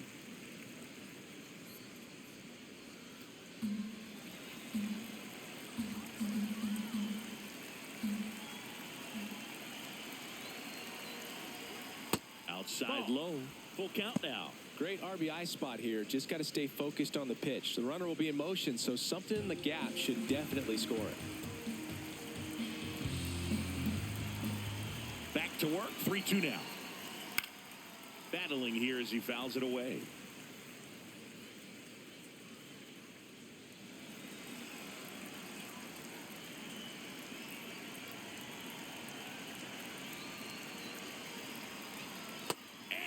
Outside low. Full count now. Great RBI spot here. Just got to stay focused on the pitch. The runner will be in motion, so something in the gap should definitely score it. Back to work. 3-2 now. Battling here as he fouls it away.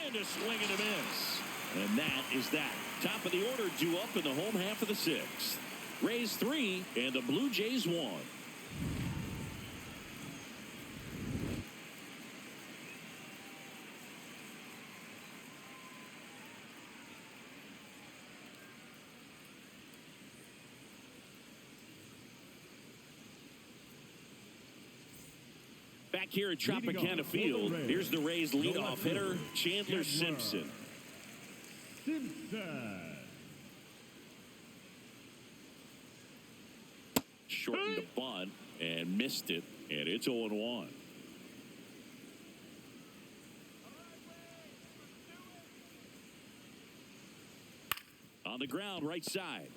And a swing and a miss. And that is that. Top of the order due up in the home half of the 6th. Rays 3 and the Blue Jays 1. Back here at Tropicana Field, here's the Rays leadoff hitter, Chandler Simpson. Shortened the bunt and missed it, and it's 0-1. On the ground, right side.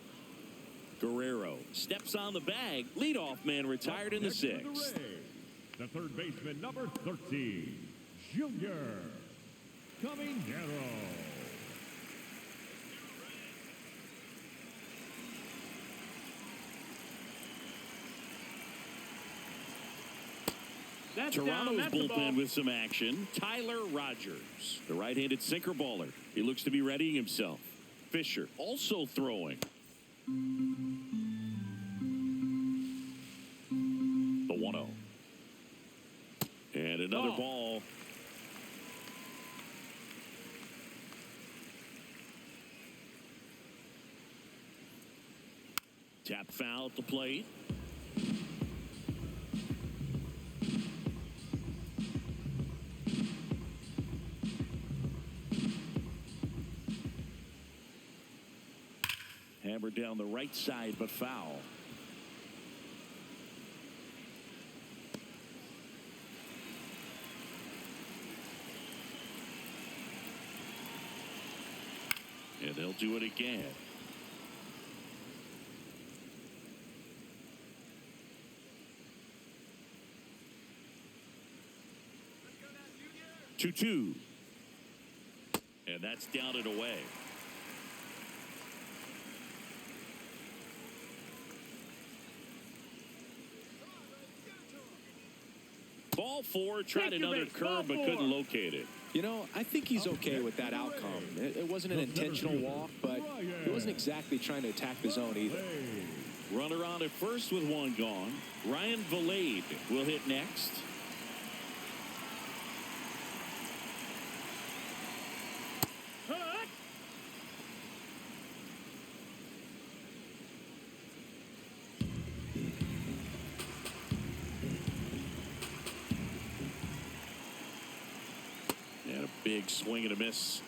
Guerrero steps on the bag. Leadoff man retired in the 6th. The third baseman, number 13, Junior Caminero. Toronto's bullpen with some action. Tyler Rogers, the right-handed sinker baller. He looks to be readying himself. Fisher also throwing. The 1-0. And another ball. Tap foul at the plate. Hammered down the right side, but foul. And they'll do it again. Let's go now, 2-2. And that's down and away. Ball 4, tried another curve but couldn't locate it. You know, I think he's okay with that outcome. It wasn't an intentional walk, but he wasn't exactly trying to attack the zone either. Runner on at first with 1 gone. Ryan Valade will hit next. Big swing and a miss.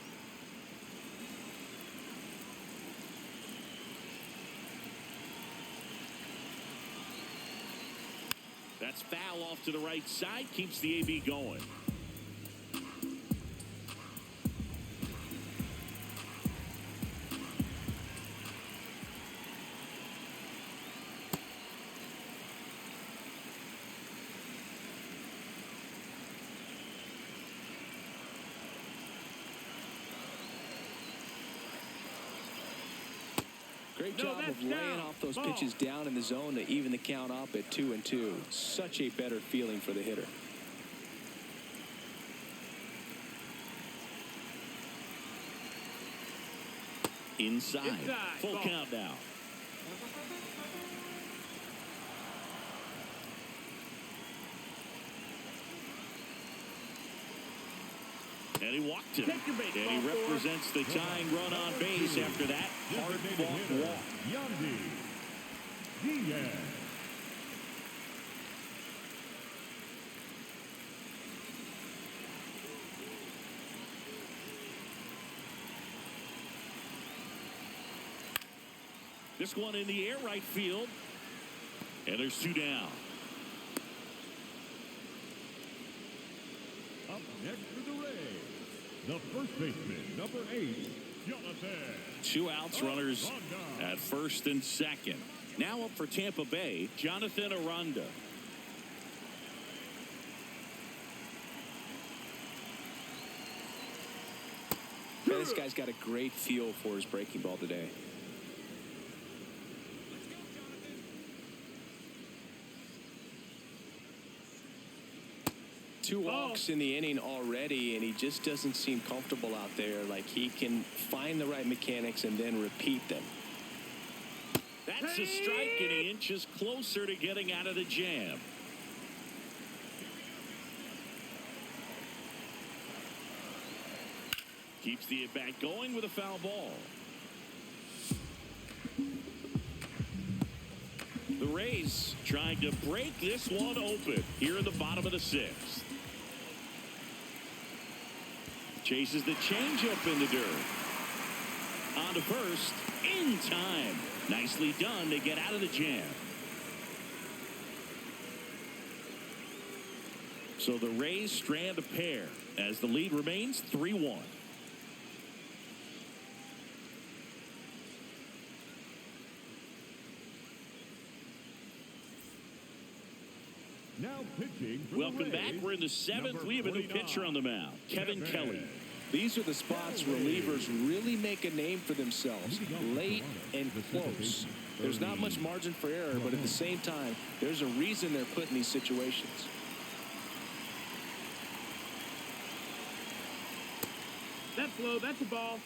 That's foul off to the right side. Keeps the AB going. Great job of laying off those pitches down in the zone to even the count up at 2-2. Such a better feeling for the hitter. Inside. Full count now. And he walked him. Take your base, And he ball four. represents the tying run on base after that hard-fought walk. Yandy Diaz. This one in the air right field. And there's two down. Up next for the Rays, the first baseman, number 8, Jonathan. Two outs, runners at first and second. Now up for Tampa Bay, Jonathan Aranda. Man, this guy's got a great feel for his breaking ball today. Two walks in the inning already, and he just doesn't seem comfortable out there. Like he can find the right mechanics and then repeat them. That's a strike, and he inches closer to getting out of the jam. Keeps the at-bat going with a foul ball. The Rays trying to break this one open here in the bottom of the sixth. Chases the changeup in the dirt. On to first, in time. Nicely done to get out of the jam. So the Rays strand a pair as the lead remains 3-1. Now pitching for Welcome the Rays, back. We're in the seventh. number We have a new 49, pitcher on the mound, Kevin Kelly. These are the spots relievers really make a name for themselves, late and close. There's not much margin for error, but at the same time, there's a reason they're put in these situations. That's low. That's a ball.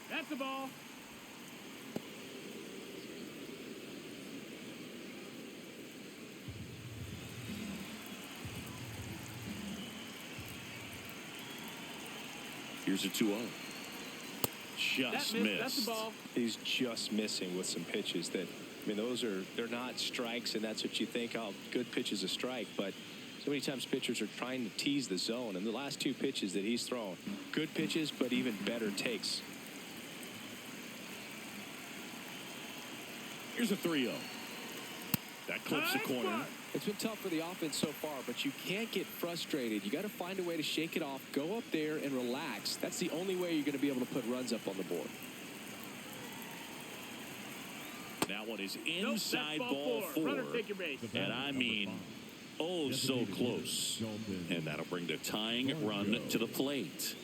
That's a ball. Here's a 2-0. Just missed. That's a ball. He's just missing with some pitches that, I mean, they're not strikes, and that's what you think, oh, good pitch is a strike, but so many times pitchers are trying to tease the zone, and the last two pitches that he's thrown, good pitches, but even better takes. Here's a 3-0. That clips the corner. It's been tough for the offense so far, but you can't get frustrated. You got to find a way to shake it off, go up there and relax. That's the only way you're going to be able to put runs up on the board. That one is inside nope, ball four. Runner, take your base. And I mean, oh, so close. And that'll bring the tying run to the plate.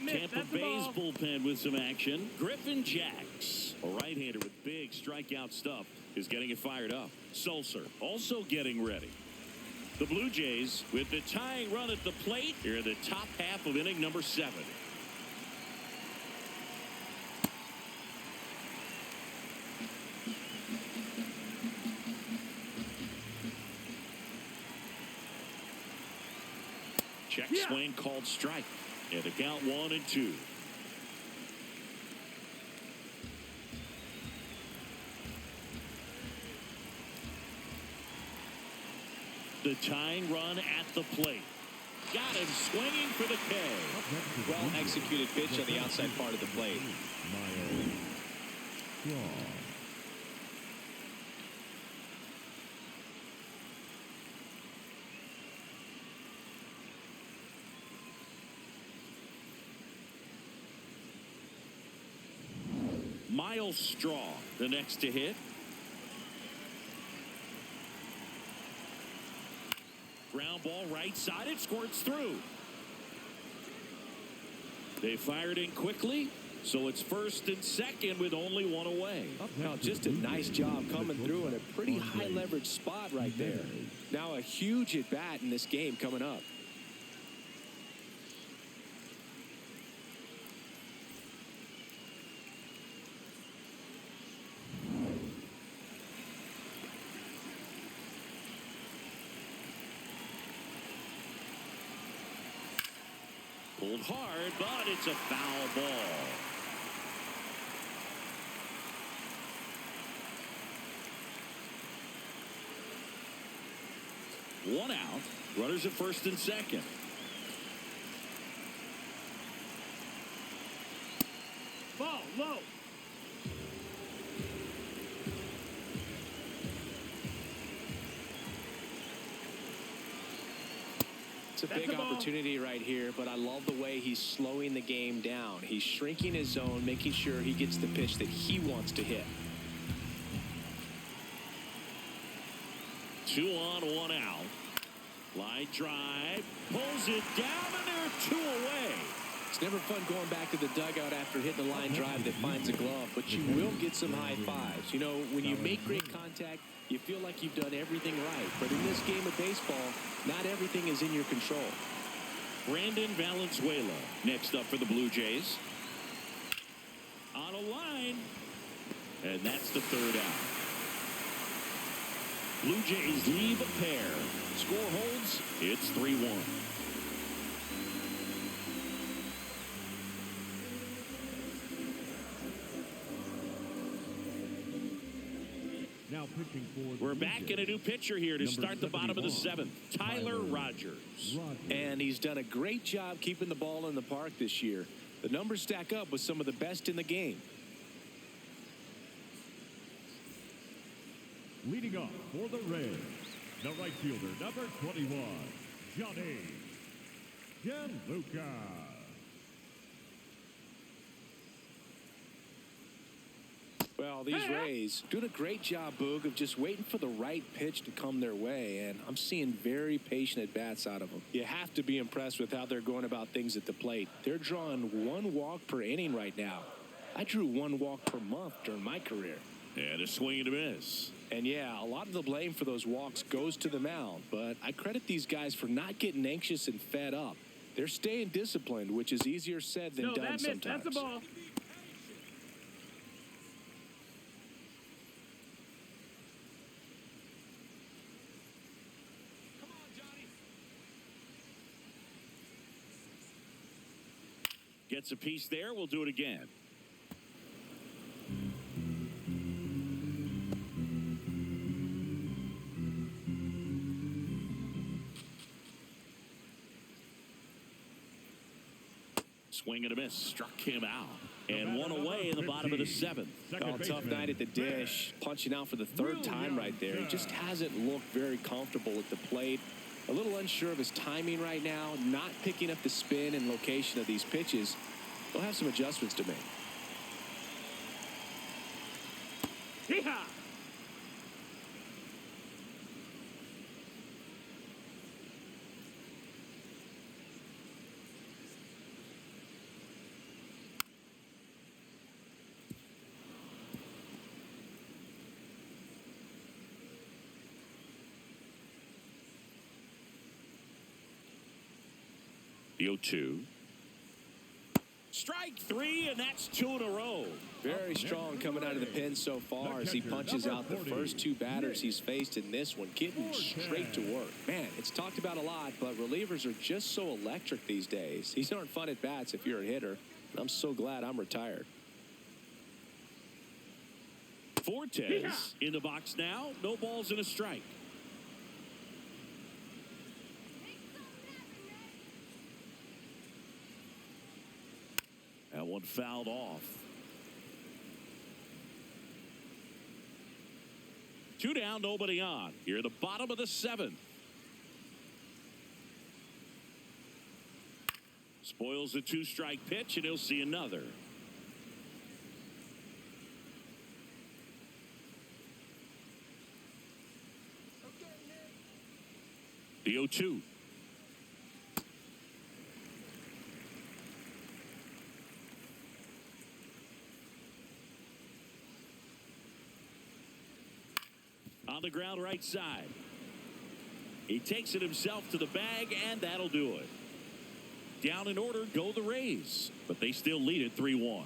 Tampa Bay's bullpen with some action. Griffin Jacks, a right-hander with big strikeout stuff, is getting it fired up. Sulcer also getting ready. The Blue Jays with the tying run at the plate here in the top half of inning number 7. Check swing called strike. And the count 1-2. The tying run at the plate. Got him swinging for the K. Well executed pitch on the outside part of the plate. Miles Straw, the next to hit. Ground ball right side. It squirts through. They fired in quickly. So it's first and second with only one away. Now, just a nice job coming through in a pretty high leverage spot right there. Now a huge at bat in this game coming up. Pulled hard, but it's a foul ball. One out. Runners at first and second. Ball low. It's a big opportunity right here, but I love the way he's slowing the game down. He's shrinking his zone, making sure he gets the pitch that he wants to hit. 2 on, 1 out. Line drive. Pulls it down, and they're 2 away. It's never fun going back to the dugout after hitting a line drive that finds a glove, but you will get some high fives. You know, when you make great contact, you feel like you've done everything right. But in this game of baseball, not everything is in your control. Brandon Valenzuela next up for the Blue Jays. On a line. And that's the 3rd out. Blue Jays leave a pair. Score holds. It's 3-1. Now pitching for We're back in a new pitcher here to start the bottom of the 7th. Tyler Rogers. And he's done a great job keeping the ball in the park this year. The numbers stack up with some of the best in the game. Leading off for the Rays, the right fielder, number 21, Johnny Gianluca. Well, these Rays doing a great job, Boog, of just waiting for the right pitch to come their way, and I'm seeing very patient at-bats out of them. You have to be impressed with how they're going about things at the plate. They're drawing 1 walk per inning right now. I drew 1 walk per month during my career. And a swing and a miss. And yeah, a lot of the blame for those walks goes to the mound, but I credit these guys for not getting anxious and fed up. They're staying disciplined, which is easier said than done sometimes. That's a ball. Gets a piece there. We'll do it again. Swing and a miss. Struck him out. And 1 away in the bottom of the 7th. Oh, tough night at the dish. Punching out for the 3rd time right there. He just hasn't looked very comfortable at the plate. A little unsure of his timing right now. Not picking up the spin and location of these pitches. He'll have some adjustments to make. Yeehaw! The 0-2. Strike 3, and that's 2 in a row. Very strong coming out of the pen so far as he punches out the first 2 batters he's faced in this one, getting straight to work. Man, it's talked about a lot, but relievers are just so electric these days. These aren't fun at bats if you're a hitter. I'm so glad I'm retired. Fortes in the box now. No balls and a strike. That one fouled off. 2 down, nobody on. Here at the bottom of the 7th. Spoils the 2-strike pitch, and he'll see another. The 0-2. On the ground right side. He takes it himself to the bag, and that'll do it. Down in order go the Rays, but they still lead it 3-1.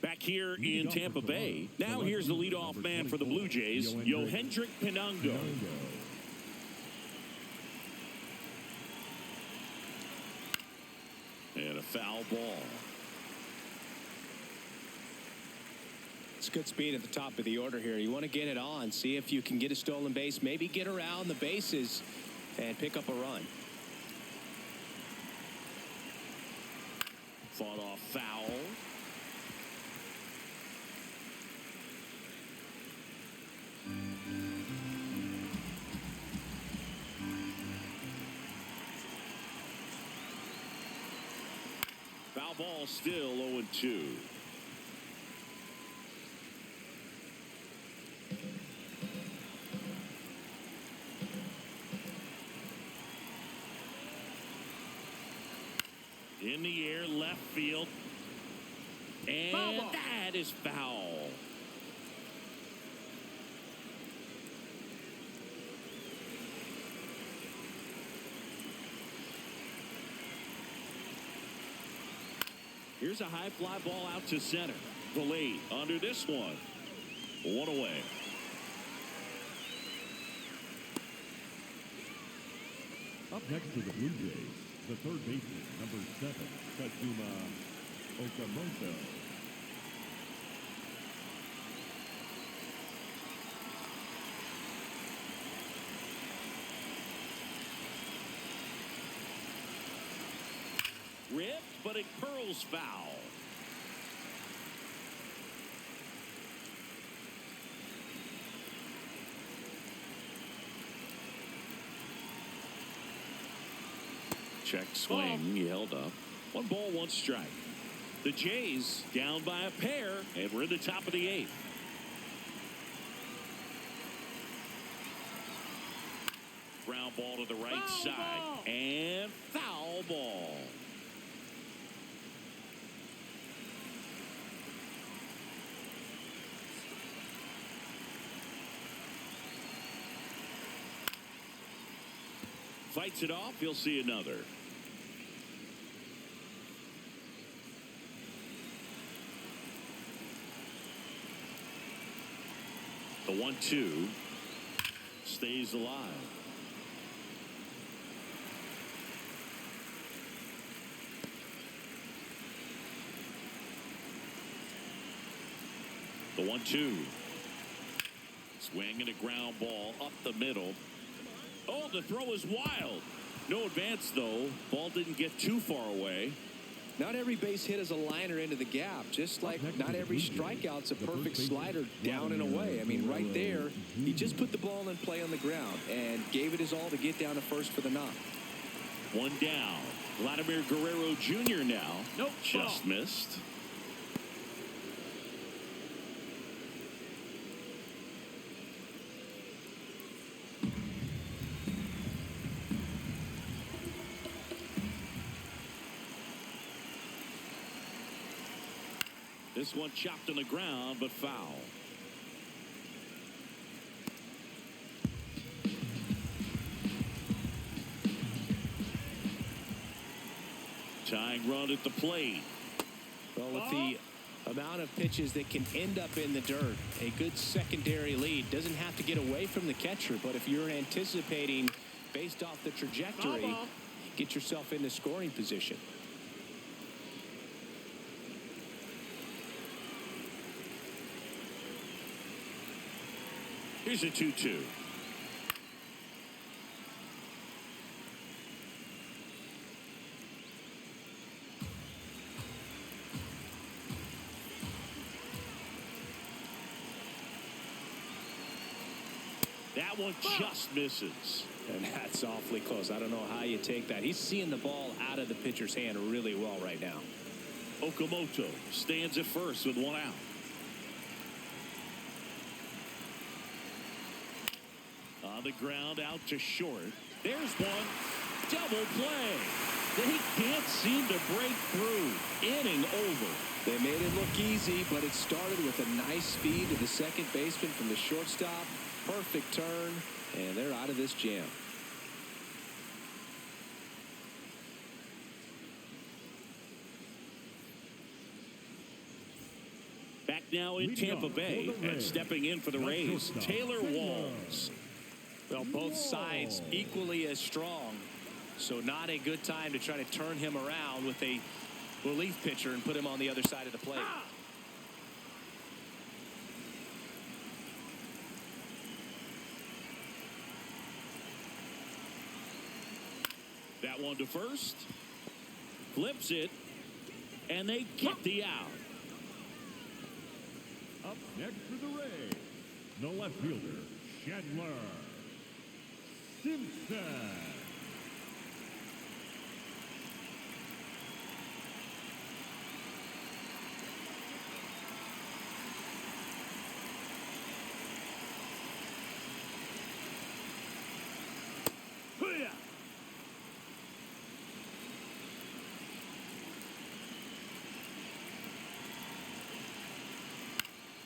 Back here in Tampa Bay. Now here's the leadoff man for the Blue Jays, Yohendrick Pinango. And a foul ball. It's good speed at the top of the order here. You want to get it on, see if you can get a stolen base, maybe get around the bases and pick up a run. Fought off foul. Foul ball, still 0-2. In the air, left field. And that is foul. Here's a high fly ball out to center. Delayed under this one. One away. Up next to the Blue Jays, the third baseman, number 7, Kazuma Okamoto. Ripped, but it curls foul. Check swing. He held up. 1 ball, 1 strike. The Jays down by a pair, and we're in the top of the 8th. Ground ball to the right side. And foul ball. Fights it off. He'll see another. The 1-2 stays alive. The 1-2. Swing and a ground ball up the middle. Oh, the throw is wild. No advance, though. Ball didn't get too far away. Not every base hit is a liner into the gap, just like not every strikeout's a perfect slider down and away. I mean, right there, he just put the ball in play on the ground and gave it his all to get down to first for the knock. 1 down. Vladimir Guerrero Jr. now. Nope. Just missed. This one chopped on the ground, but foul. Tying run at the plate. Well, with the amount of pitches that can end up in the dirt, a good secondary lead doesn't have to get away from the catcher, but if you're anticipating based off the trajectory, get yourself into scoring position. Here's a 2-2. That one just misses. And that's awfully close. I don't know how you take that. He's seeing the ball out of the pitcher's hand really well right now. Okamoto stands at first with 1 out. On the ground out to short. There's one. double play. They can't seem to break through. Inning over. They made it look easy, but it started with a nice feed to the second baseman from the shortstop. Perfect turn, and they're out of this jam. Back now in Tampa Bay, and stepping in for the Rays, Taylor Walls. Well, both sides equally as strong, so not a good time to try to turn him around with a relief pitcher and put him on the other side of the plate. That one to first. Flips it, and they get the out. Up next for the Rays, the left fielder, Chandler Simpson. Hoo-yah!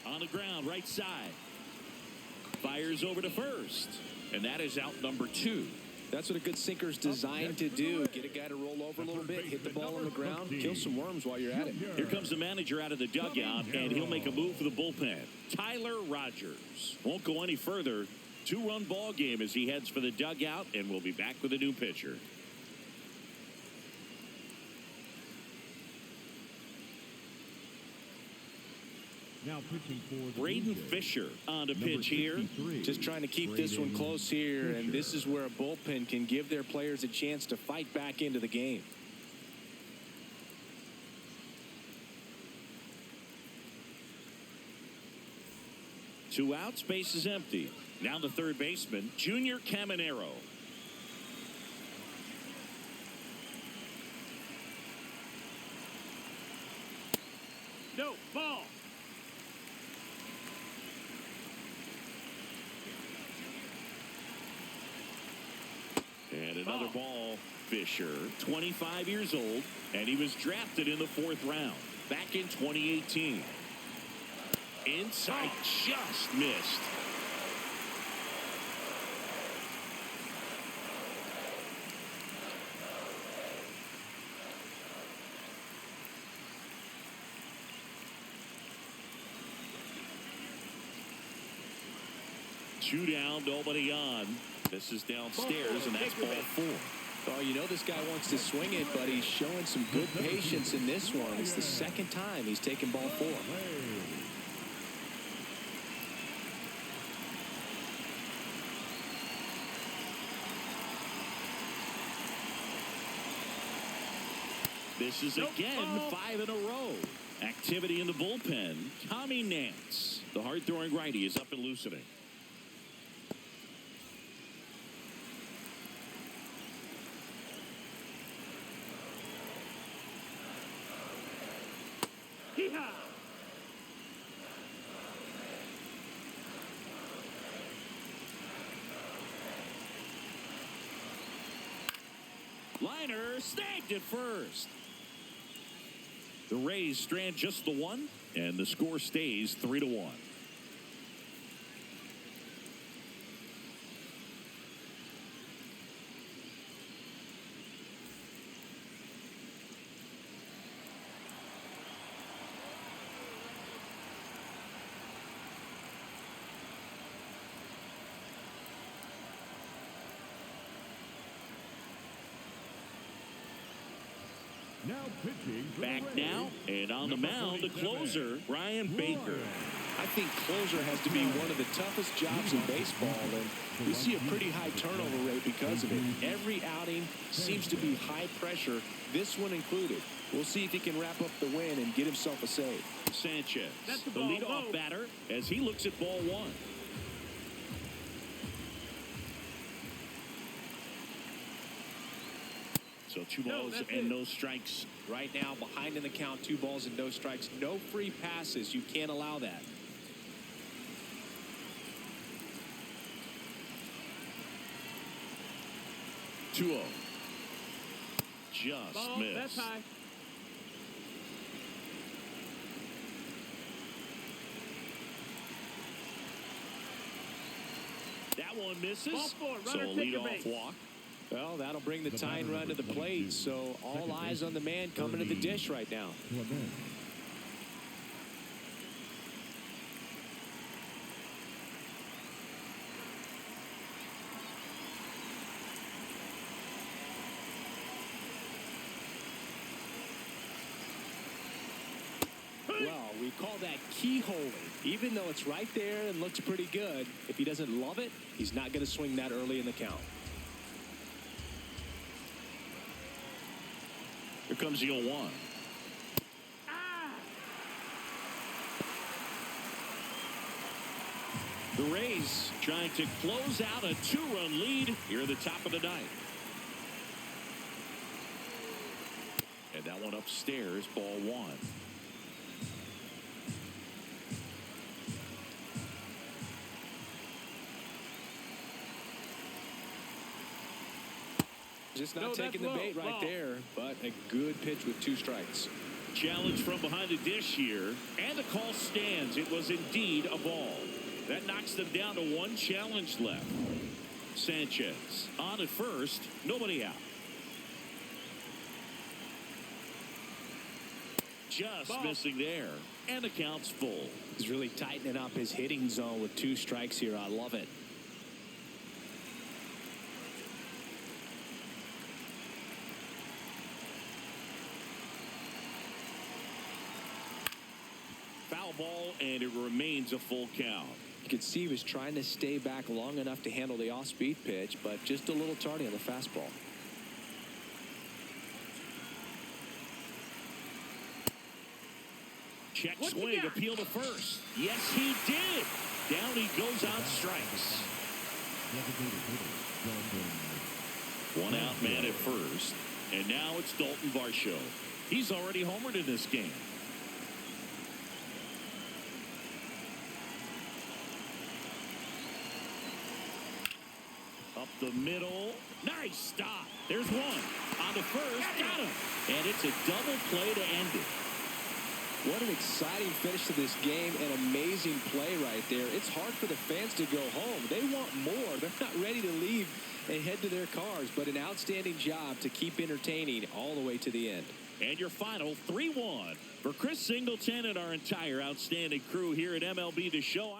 On the ground, right side. Fires over to first. And that is out number 2. That's what a good sinker's designed to do. Get a guy to roll over a little bit, hit the ball on the ground, kill some worms while you're at it. Here comes the manager out of the dugout, and he'll make a move for the bullpen. Tyler Rogers won't go any further. 2-run ball game as he heads for the dugout, and we'll be back with a new pitcher. Now pitching for the Braden Blue Jays, Fisher on to number pitch here. 63, Just trying to keep this one close here, and this is where a bullpen can give their players a chance to fight back into the game. Two outs, base is empty. Now the third baseman, Junior Caminero. No, ball. And another ball. Fisher, 25 years old, and he was drafted in the 4th round back in 2018. Inside, just missed. Two down, nobody on. This is downstairs, and that's ball 4. Oh, you know this guy wants to swing it, but he's showing some good patience in this one. It's the second time he's taken ball 4. This is again 5 in a row. Activity in the bullpen. Tommy Nance, the hard-throwing righty, is up and loosening. Hee-haw! Liner snagged at first. The Rays strand just the one, and the score stays 3-1. Now pitching for Back the Rays, now, and on the mound, the closer, Brian Baker. I think closer has to be one of the toughest jobs in baseball, and we see a pretty high turnover rate because of it. Every outing seems to be high pressure, this one included. We'll see if he can wrap up the win and get himself a save. Sanchez, That's the the ball leadoff low. batter, as he looks at ball 1. So 2 balls and no strikes. Right now, behind in the count, 2 balls and no strikes. No free passes. You can't allow that. just Ball, missed. that's high. That one misses. Ball four, So runner a take your leadoff base. walk. Well, that'll bring the The tying batter run to the number plate. 22, So all second eyes on the baseman, man coming to the dish right now. Clement. Well, we call that keyholing. Even though it's right there and looks pretty good, if he doesn't love it, he's not going to swing that early in the count. Here comes the 0-1. The Rays trying to close out a 2-run lead here at the top of the ninth. And that one upstairs, ball one. Just not No, taking the that's bait low. right Ball. there, but a good pitch with 2 strikes. Challenge from behind the dish here. And the call stands. It was indeed a ball. That knocks them down to 1 challenge left. Sanchez on at first. Nobody out. Just Ball. missing there. And the count's full. He's really tightening up his hitting zone with 2 strikes here. I love it. Foul ball, and it remains a full count. You could see he was trying to stay back long enough to handle the off-speed pitch, but just a little tardy on the fastball. Check What you swing, got? appeal to first. Yes, he did. Down he goes on strikes. One out man at first. And now it's Dalton Varsho. He's already homered in this game. Up the middle. Nice stop. There's one. On the first. Got him. And it's a double play to end it. What an exciting finish to this game. An amazing play right there. It's hard for the fans to go home. They want more. They're not ready to leave and head to their cars, but an outstanding job to keep entertaining all the way to the end. And your final 3-1 for Chris Singleton and our entire outstanding crew here at MLB The Show.